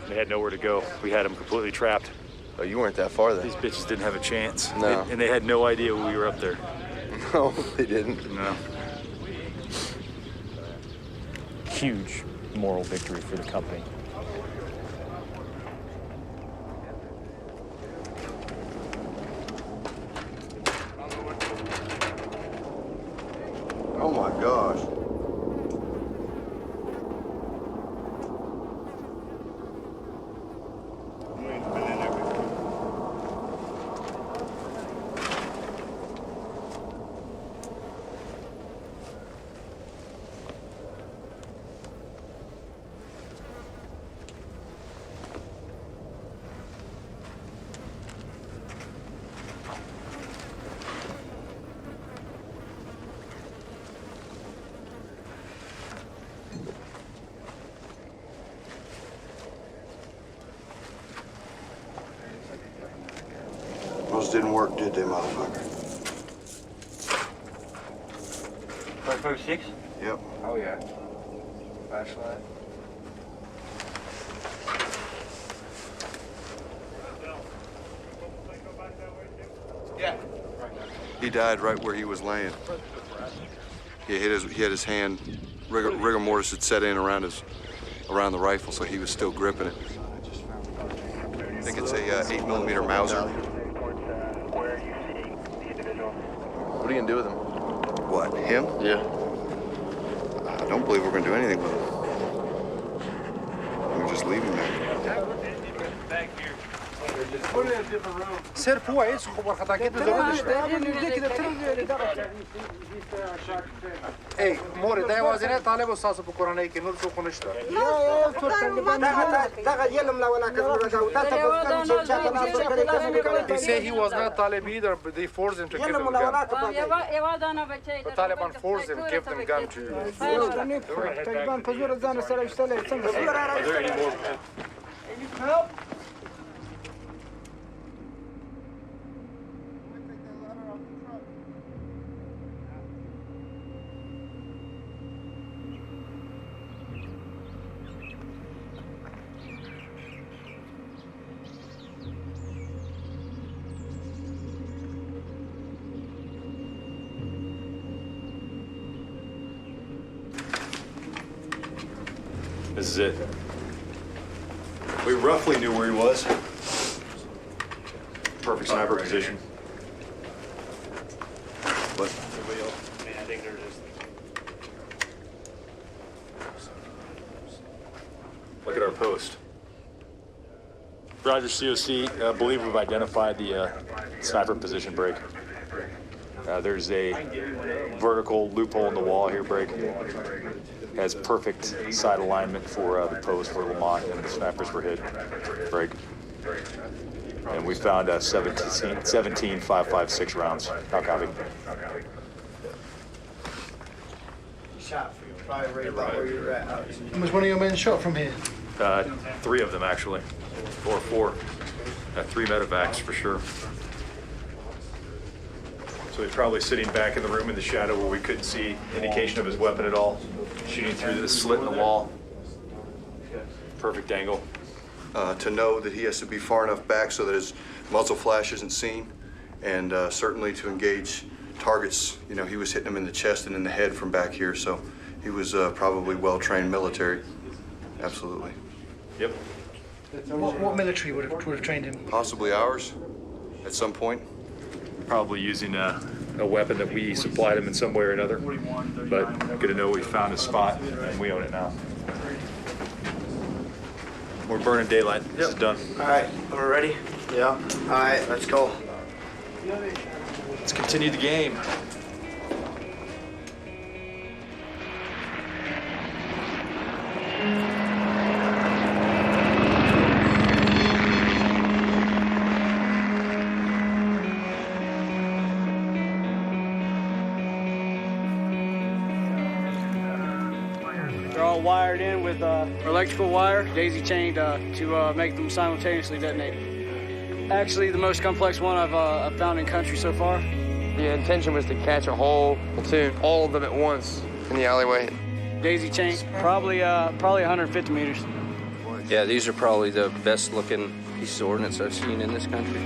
They had nowhere to go. We had them completely trapped. Oh, you weren't that far then. These bitches didn't have a chance. No. And they had no idea we were up there. No, they didn't. No. Huge moral victory for the company. Oh my gosh. Those didn't work, did they, motherfucker? 556? Yep. Oh, yeah. Flashlight. Yeah. He died right where he was laying. He had his hand, rigor mortis had set in around the rifle, so he was still gripping it. I think it's a 8mm Mauser. What are you gonna do with him? What, him? Yeah. I don't believe we're gonna do anything with him. We'll just leave him there. سير فوق خبر خطا كده اي موري دا وازنه طالب استاذ بقرانه کې نور څه خنشته They say he was not Talib either, but they forced him to give him a gun. The Taliban forced him to give them gun to you. Are there any more? Help! This is it. We roughly knew where he was. Perfect sniper position. But I think they're just. look at our post. Roger, COC. I believe we've identified the sniper position break. There's a vertical loophole in the wall here, break. Has perfect side alignment for the post where Lamont and the snipers were hit. Break. And we found 17 5.56 rounds. How copy? Shot for you, probably right about where you're at. Was one of your men shot from here? 3 of them, actually. Or 4. 3 medevacs for sure. So he's probably sitting back in the room in the shadow where we couldn't see indication of his weapon at all. Shooting through this slit in the wall. Perfect angle. To know that he has to be far enough back so that his muzzle flash isn't seen, and certainly to engage targets. You know, he was hitting them in the chest and in the head from back here, so he was probably well-trained military. Absolutely. Yep. What military would have trained him? Possibly ours, at some point. Probably using a weapon that we supplied him in some way or another. But good to know we found a spot and we own it now. We're burning daylight. This is done. All right, we're ready? Yeah. All right, let's go. Let's continue the game. They're all wired in with electrical wire, daisy-chained to make them simultaneously detonate. Actually, the most complex one I've found in country so far. The intention was to catch a whole platoon, all of them at once, in the alleyway. Daisy chain, probably 150 meters. Yeah, these are probably the best looking pieces of ordnance I've seen in this country.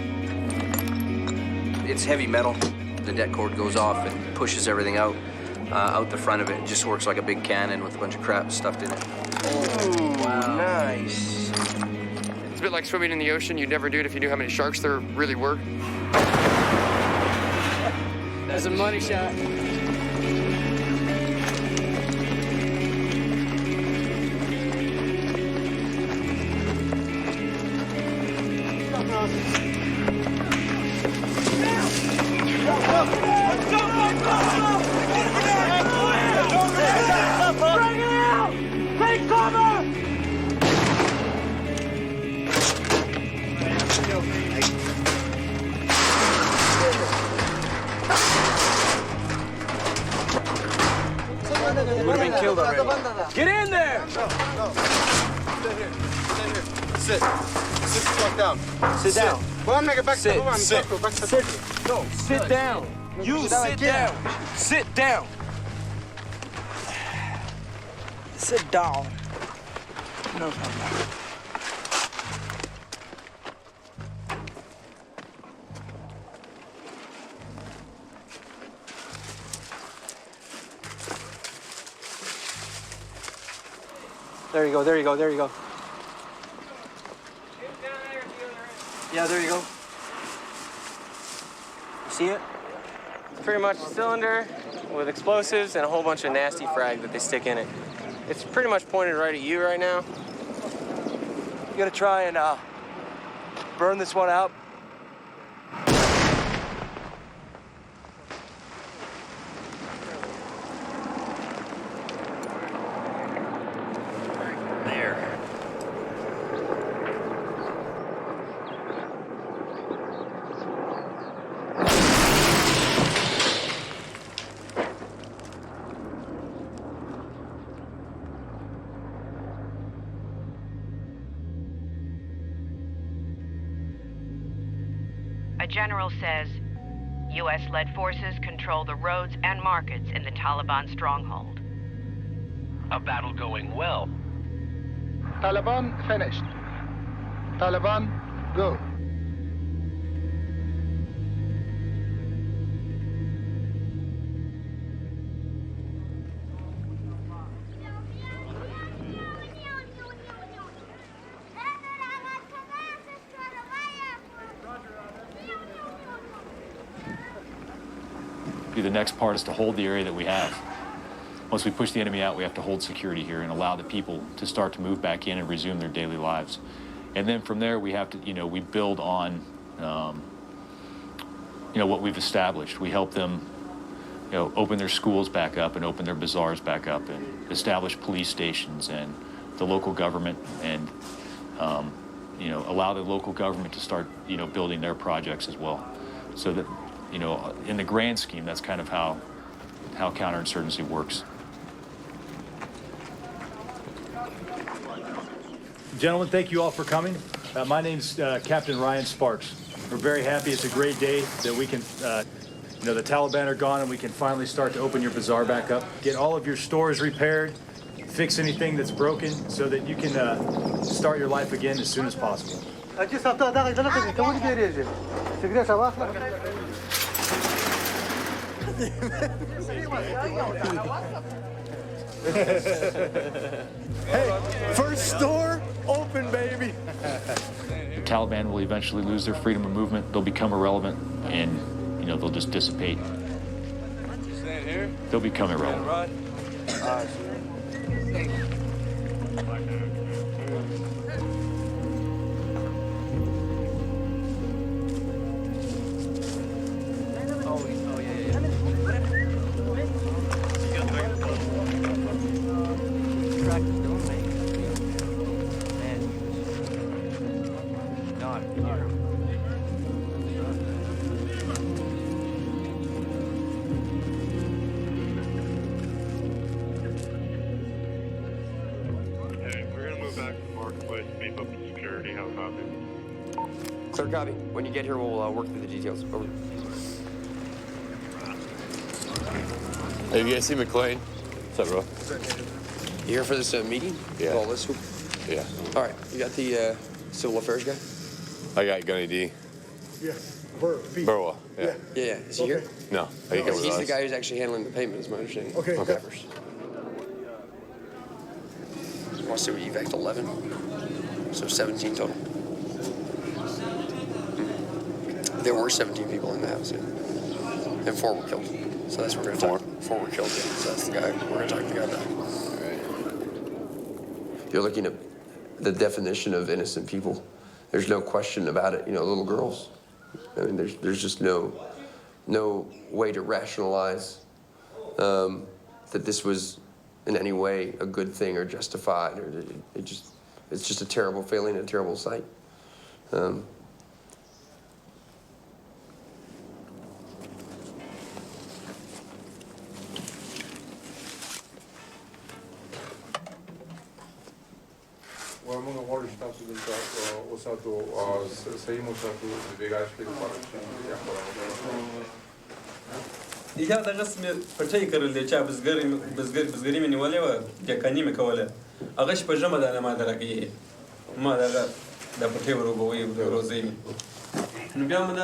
It's heavy metal. The det cord goes off and pushes everything out the front of it. It just works like a big cannon with a bunch of crap stuffed in it. Ooh, wow. Nice. It's a bit like swimming in the ocean. You'd never do it if you knew how many sharks there really were. That's a money shot. Would have been killed already. Get in there! No. Stay here. Sit. Sit the fuck down. Sit down. Sit. No, sit down. You sit down. Sit down. Sit down. No. There you go, there you go, there you go. Yeah, there you go. You see it? It's pretty much a cylinder with explosives and a whole bunch of nasty frag that they stick in it. It's pretty much pointed right at you right now. You gotta try and burn this one out. A general says U.S.-led forces control the roads and markets in the Taliban stronghold. A battle going well. Taliban finished. Taliban, go. The next part is to hold the area that we have. Once we push the enemy out, we have to hold security here and allow the people to start to move back in and resume their daily lives. And then from there, we have to, we build on, what we've established. We help them, open their schools back up and open their bazaars back up and establish police stations and the local government and, allow the local government to start, building their projects as well. So that, in the grand scheme, that's kind of how counterinsurgency works. Gentlemen, thank you all for coming. My name's Captain Ryan Sparks. We're very happy. It's a great day that we can, the Taliban are gone and we can finally start to open your bazaar back up. Get all of your stores repaired, fix anything that's broken so that you can start your life again as soon as possible. Hey, first store open, baby. The Taliban will eventually lose their freedom of movement. They'll become irrelevant, and they'll just dissipate. They'll become irrelevant. Clear copy. When you get here, we'll work through the details. Over. Hey, you guys see McLean? What's up, bro? You here for this meeting? Yeah. All this? Yeah. All right. You got the civil affairs guy? I got gun ID. Yeah. Burwa. Yeah. Yeah. Is he here? No. He came with He's us. the guy who's actually handling the payment, is my understanding. Okay. Okay. I want to say we evac 11. So 17 total. There were 17 people in the house, yeah. And 4 were killed. So that's what we're going to talk. 4 were killed, yeah. So that's the guy. We're going to talk to the guy back. You're looking at the definition of innocent people. There's no question about it. You know, little girls. I mean, there's just no way to rationalize that this was in any way a good thing or justified. Or it's just a terrible feeling, a terrible sight. موږ غواړو چې تاسو دلته وساتو صحیح مو ساتو د بېګا شپې لپاره یا دغه سمې پټۍ کرل دی چې بزګري مې نیولې وه ډیکاني مې کوله هغه شپه ژمه ده ما درکې ما دغه د پټۍ وروبوي روزۍ مې نو بیا مې د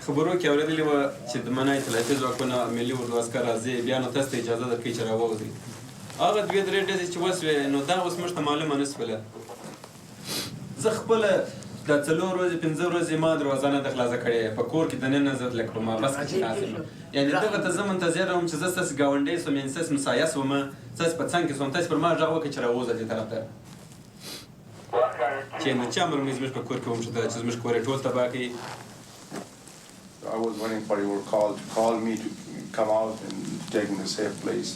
خبرو کې اورېدلې وه چې د منع اطلاعاتي ځواکونه ملي اردو عسکر راځي بیا نو تاسو ته اجازه درکوي چې راووځئ هغه 2-3 ډزې چې وسوې نو دا اوس موږ ته معلومه نه شوله زه خپله دا 4 ورځې 5 ورځې ما دروازه نه ده خلاصه کړې په کور کې دننه زه لکه په مابس کې ناست یم یعنې دغه ته زه منتظر وم چې زه ستاسې ګاونډی سوم یعنې ستاسې مسایه سوم ستاسې په څنګ کې سوم تاسې پر ما غږ وکړئ چې راووځه دې طرف ته چې نو چا امر مې زموږ په کور کې ومشته چې زموږ کور یې ټول تباه کړي I was waiting for your call to call me to come out and take me to a safe place.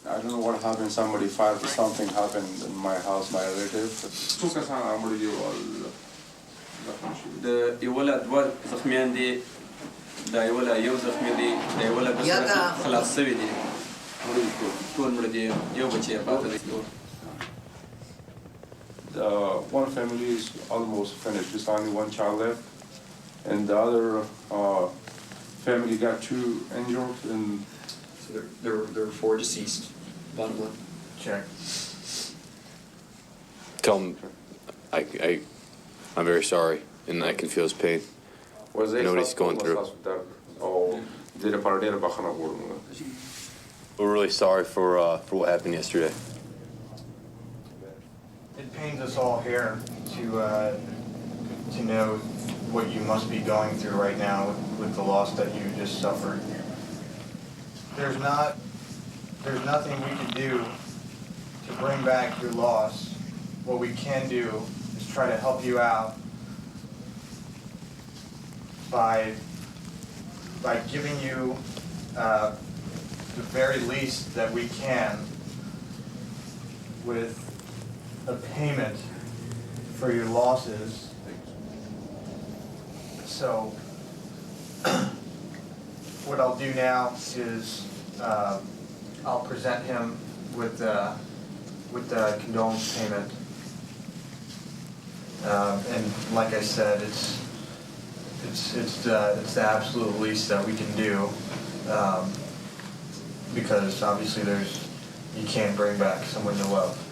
I don't know what happened. Somebody fired or something happened in my house, my relative. څو کسان مړه دي او د یو لا 2 زخمیان دي دا یو لا یو زخمی دي دا یو لا خلاص شوی دي ټول مړه دي یو بچی پاتې دی one family is almost finished. Just only one child left, and the other family got 2 injured. And so there were 4 deceased. Bottom line. Check. Tell him I'm very sorry, and I can feel his pain. I know what he's going through. We're really sorry for what happened yesterday. It pains us all here to know what you must be going through right now with the loss that you just suffered. There's nothing we can do to bring back your loss. What we can do is try to help you out by giving you the very least that we can with a payment for your losses. So what I'll do now is I'll present him with the condolence payment, and like I said, it's the absolute least that we can do, because obviously you can't bring back someone you love.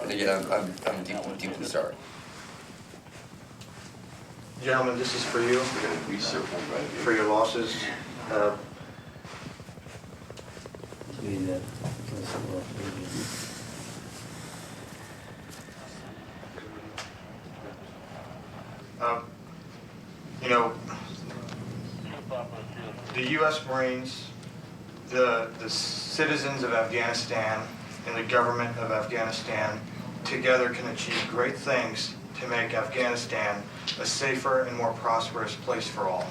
And again, I'm deeply sorry. Gentlemen, this is for you, for your losses. You know, the U.S. Marines, the citizens of Afghanistan, and the government of Afghanistan together can achieve great things to make Afghanistan a safer and more prosperous place for all.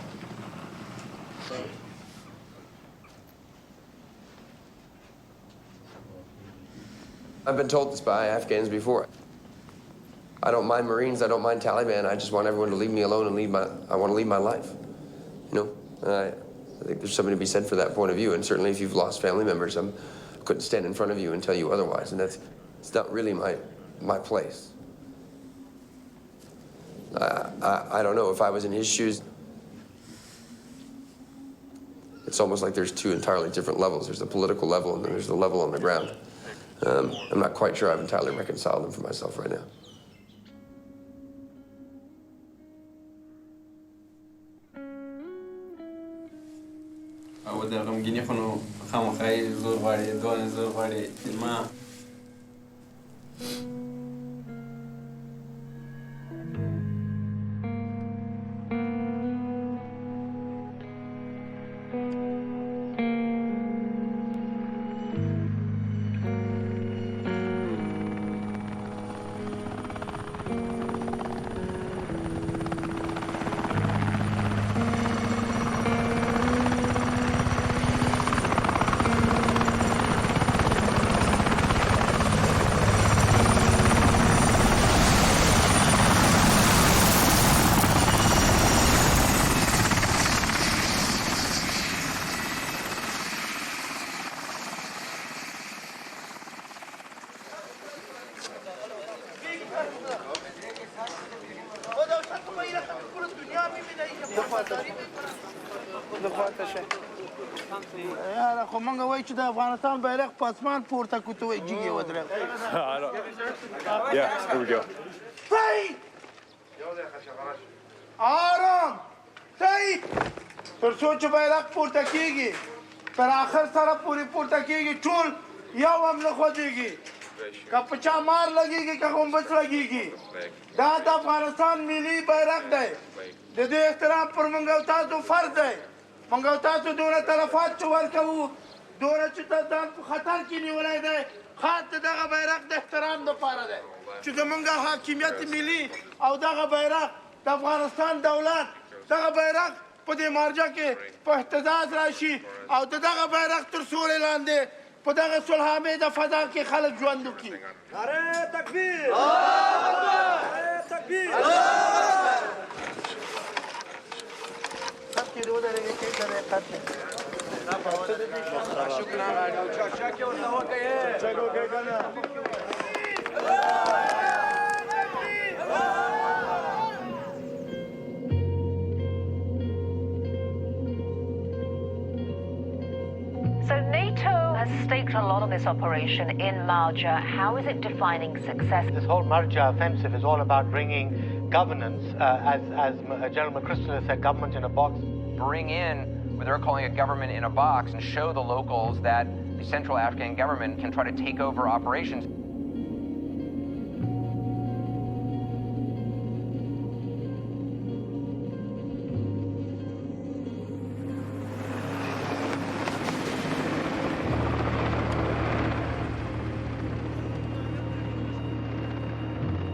I've been told this by Afghans before. I don't mind Marines, I don't mind Taliban, I just want everyone to leave me alone and I want to leave my life. You know, I think there's something to be said for that point of view, and certainly if you've lost family members, I couldn't stand in front of you and tell you otherwise, and it's not really my place. I don't know. If I was in his shoes, it's almost like there's two entirely different levels. There's the political level, and then there's the level on the ground. I'm not quite sure I've entirely reconciled them for myself right now. او د غمګینې خو نو خامخا یې زور غواړي دوه زور غواړي ما یاره خو مونږ وایو چې د افغانستان بیرغ په اسمان پورته کړو ته وایي جګ یې ودرېږه. Yeah, here we go. صحیح آرام صحیح تر څو چې بیرغ پورته کېږي تر آخر سره پورې پورته کېږي ټول یو هم نه خوځېږي که په چا مار لګېږي که غومبس لګېږي دا د افغانستان ملي بیرغ دی د دې احترام پر موږ او تاسو فرض دی موږ او تاسو دونه تلفات چې ورکوو دونه چې ځان په خطر کې نیولی دی خاص د دغه بیرغ د احترام دپاره دی چې زموږ حاکمیت ملي او دغه بیرغ د افغانستان دولت دغه بیرغ په دې مارجه کې په اهتزاز راشي او د دغه بیرغ تر سوري لاندې په دغه صلحامې د فضا کې خلک ژوند وکړي. نعره تکبیر! نعره تکبیر! خط کې د ودرېږي کې سره خط دی. شکرا چک یې ورته وکړئ. چک وکړئ که نه. So NATO has staked a lot on this operation in Marjah. How is it defining success? This whole Marjah offensive is all about bringing governance, as General McChrystal has said, government in a box. Bring in what they're calling a government in a box and show the locals that the central Afghan government can try to take over operations.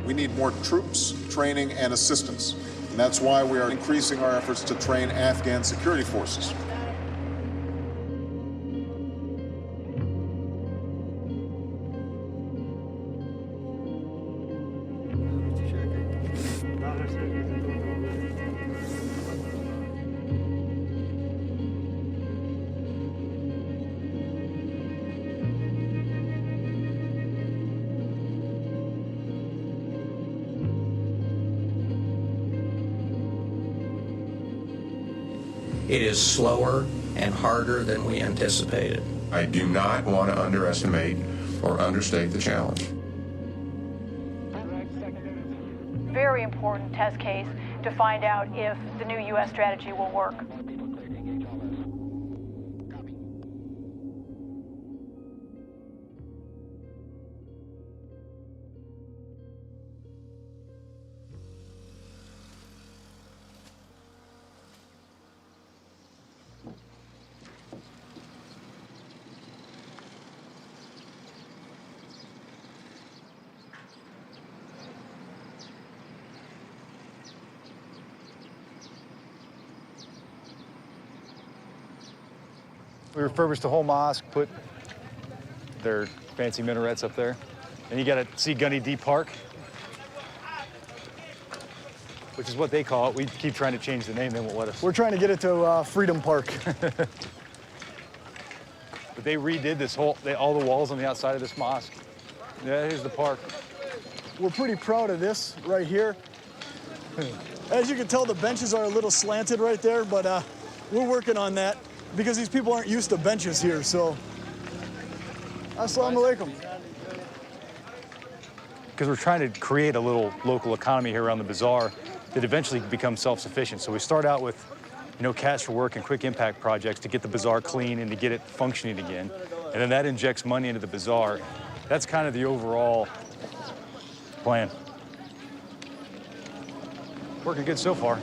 We need more troops, training, and assistance. And that's why we are increasing our efforts to train Afghan security forces. It is slower and harder than we anticipated. I do not want to underestimate or understate the challenge. Very important test case to find out if the new U.S. strategy will work. We refurbished the whole mosque, put their fancy minarets up there. And you got to see Gunny D Park, which is what they call it. We keep trying to change the name, they won't let us. We're trying to get it to Freedom Park. But they redid this whole, all the walls on the outside of this mosque. Yeah, here's the park. We're pretty proud of this right here. As you can tell, the benches are a little slanted right there, but we're working on that because these people aren't used to benches here, so. Assalamu alaikum. Because we're trying to create a little local economy here around the bazaar that eventually becomes self-sufficient. So we start out with, cash for work and quick impact projects to get the bazaar clean and to get it functioning again. And then that injects money into the bazaar. That's kind of the overall plan. Working good so far.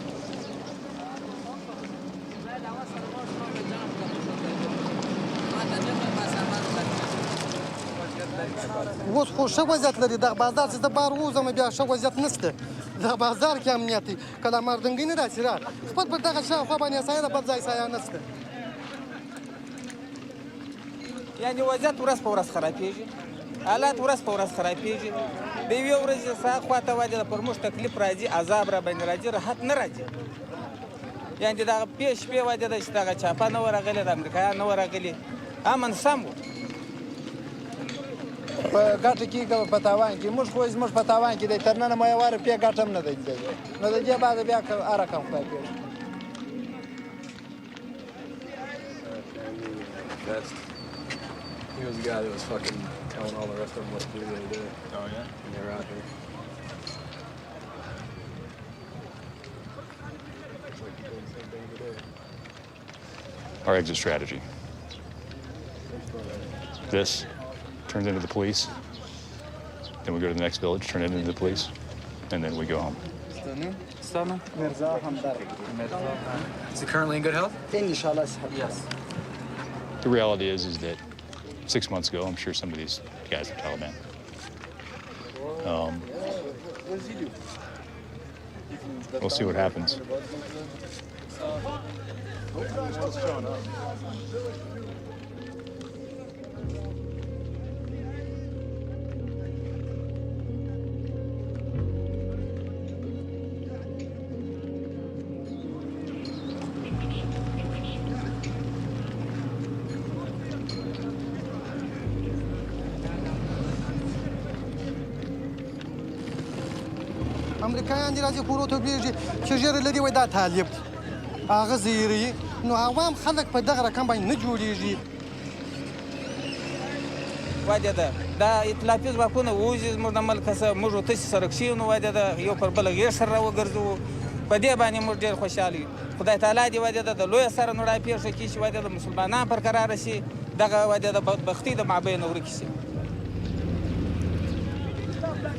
اوس خو ښه وضعیت لري دغه بازار چې زه بهر ووځم بیا ښه وضعیت نشته دغه بازار کې امنیت دی کله مردنګي نه راشي را خپل پر دغه شاوخوا باندې سایه ده بل ځای سایه نشته یعنې وضعیت ورځ په ورځ خرابېږي حالات ورځ په ورځ خرابېږي د یوې ورځې ساخوا ته وجه ده پر موږ تکلیف راځي عذاب را باندې راځي راحت نه راځي یعنې د دغه پې شپې وجه ده چې دغه چاپه نه ورغلې د امریکایان نه ورغلي امن سم و په ګټه کې که په تاوان کې موږ خو زموږ په تاوان کې دی تر ننه مو یوه روپۍ ګټه هم نه دی نو د دې بعد بیا هر رقم خدای پېژني He was the guy that was fucking telling all the rest of them what to do the other day. Oh, yeah? When they were out here. It's like you're doing the same thing every day. Our exit strategy. This turns into the police. Then we go to the next village, turn it into the police, and then we go home. Is he currently in good health? Yes. The reality is that 6 months ago, I'm sure some of these guys are Taliban. What does he do? We'll see what happens. امریکایان دې راځي کورو ته وبلېږي چې ژېره لري وایي دا طالب دی هغه زیروي نو عوام خلک په دغه رقم باندې نه جوړېږي وجه ده دا ائتلافي ځواکونه ووځي زموږ د ملکه څخه موږ ورتسې سرک شي نو وجه ده یو پر بله غېږ سره راوګرځوو په دې باندې موږ ډېر خوشحاله یو خدای تعالی دې وجه ده د لویه سره نو راپېښه کړي چې وجه د مسلمانان پر قراره شي دغه وجه د بدبختي د مابینه ورکې شي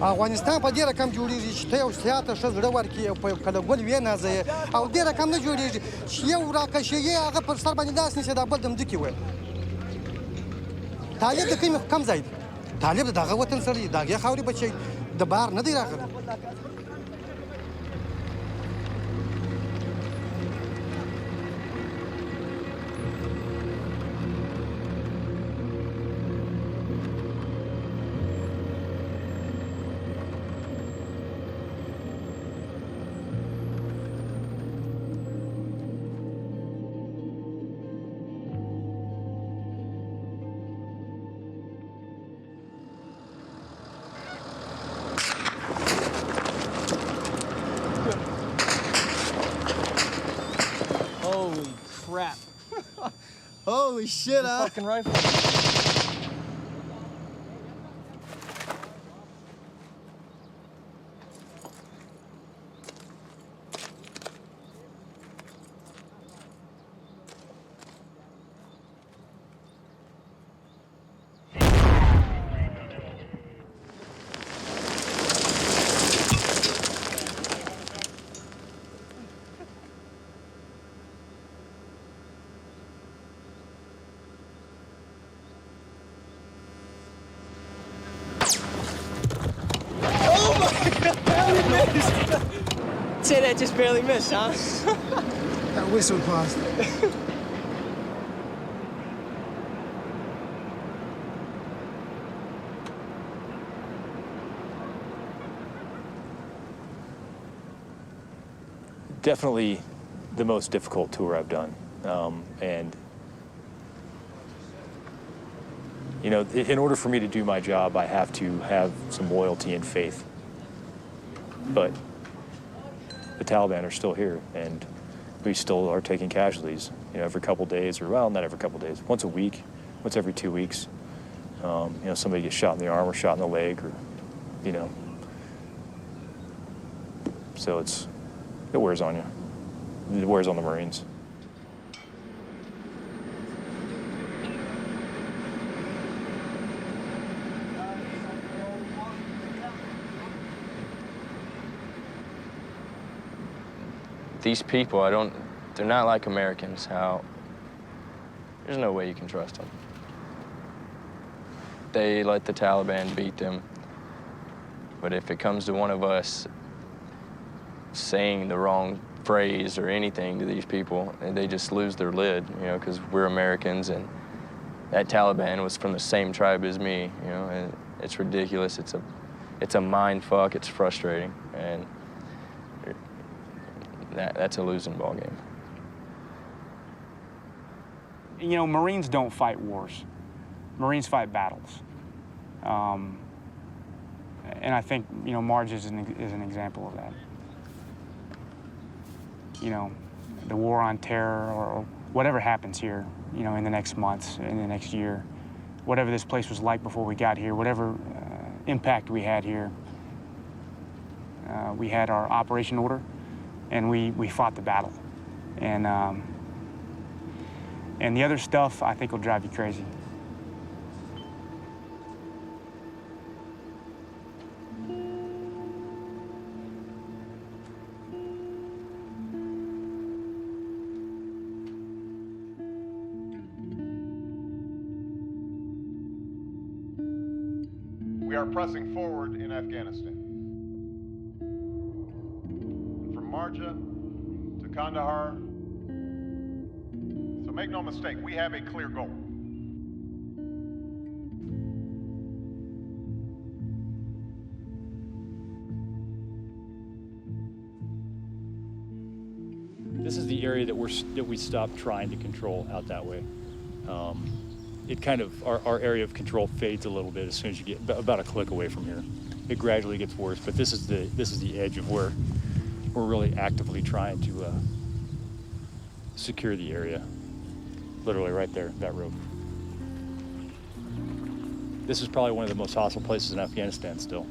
افغانستان په دې رقم جوړېږي چې ته یو سیاته ښه زړه ورکړي او په یو کله ګل ونازوې او دې رقم نه جوړېږي چې یو راکشېږي هغه پر سر باندې داسې نیسي دا بل د مځکې وایي طالب د کوم ځای دی طالب د دغه وطن سره دی د هغې خاورې بچی د بهر نه دی راغلی Holy crap. Holy shit, huh? Fucking rifle. Say that just barely missed, huh? That whistle passed. Definitely the most difficult tour I've done. And, you know, in order for me to do my job, I have to have some loyalty and faith. But the Taliban are still here, and we still are taking casualties, every couple days, or well, not every couple days, once a week, once every 2 weeks. Somebody gets shot in the arm or shot in the leg, or, so it wears on you. It wears on the Marines. These people, they're not like Americans. There's no way you can trust them. They let the Taliban beat them. But if it comes to one of us saying the wrong phrase or anything to these people, they just lose their lid, because we're Americans, and that Taliban was from the same tribe as me, and it's ridiculous. It's a mind fuck. It's frustrating, and that's a losing ball game. Marines don't fight wars. Marines fight battles. And I think, Marjah is an example of that. The war on terror or whatever happens here, in the next months, in the next year, whatever this place was like before we got here, whatever impact we had here, we had our operation order, and we fought the battle. And the other stuff, I think, will drive you crazy. We are pressing forward in Afghanistan. From Marjah to Kandahar. So make no mistake, we have a clear goal. This is the area that we stopped trying to control out that way. It kind of, our area of control fades a little bit as soon as you get about a click away from here. It gradually gets worse, but this is the edge of where we're really actively trying to secure the area. Literally right there, that road. This is probably one of the most hostile places in Afghanistan still.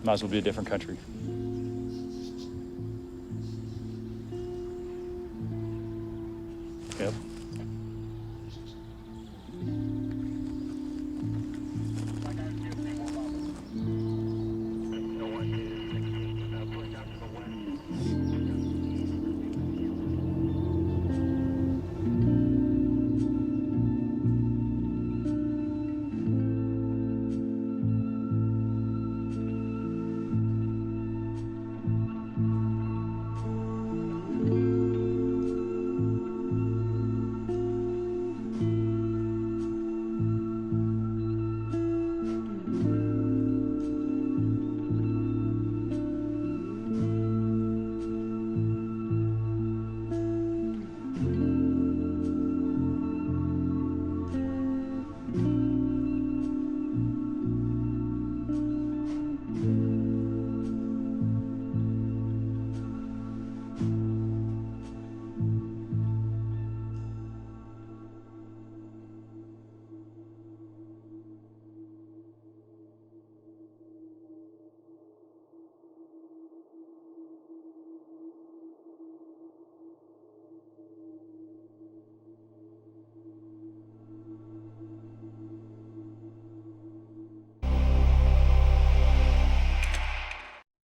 Might as well be a different country.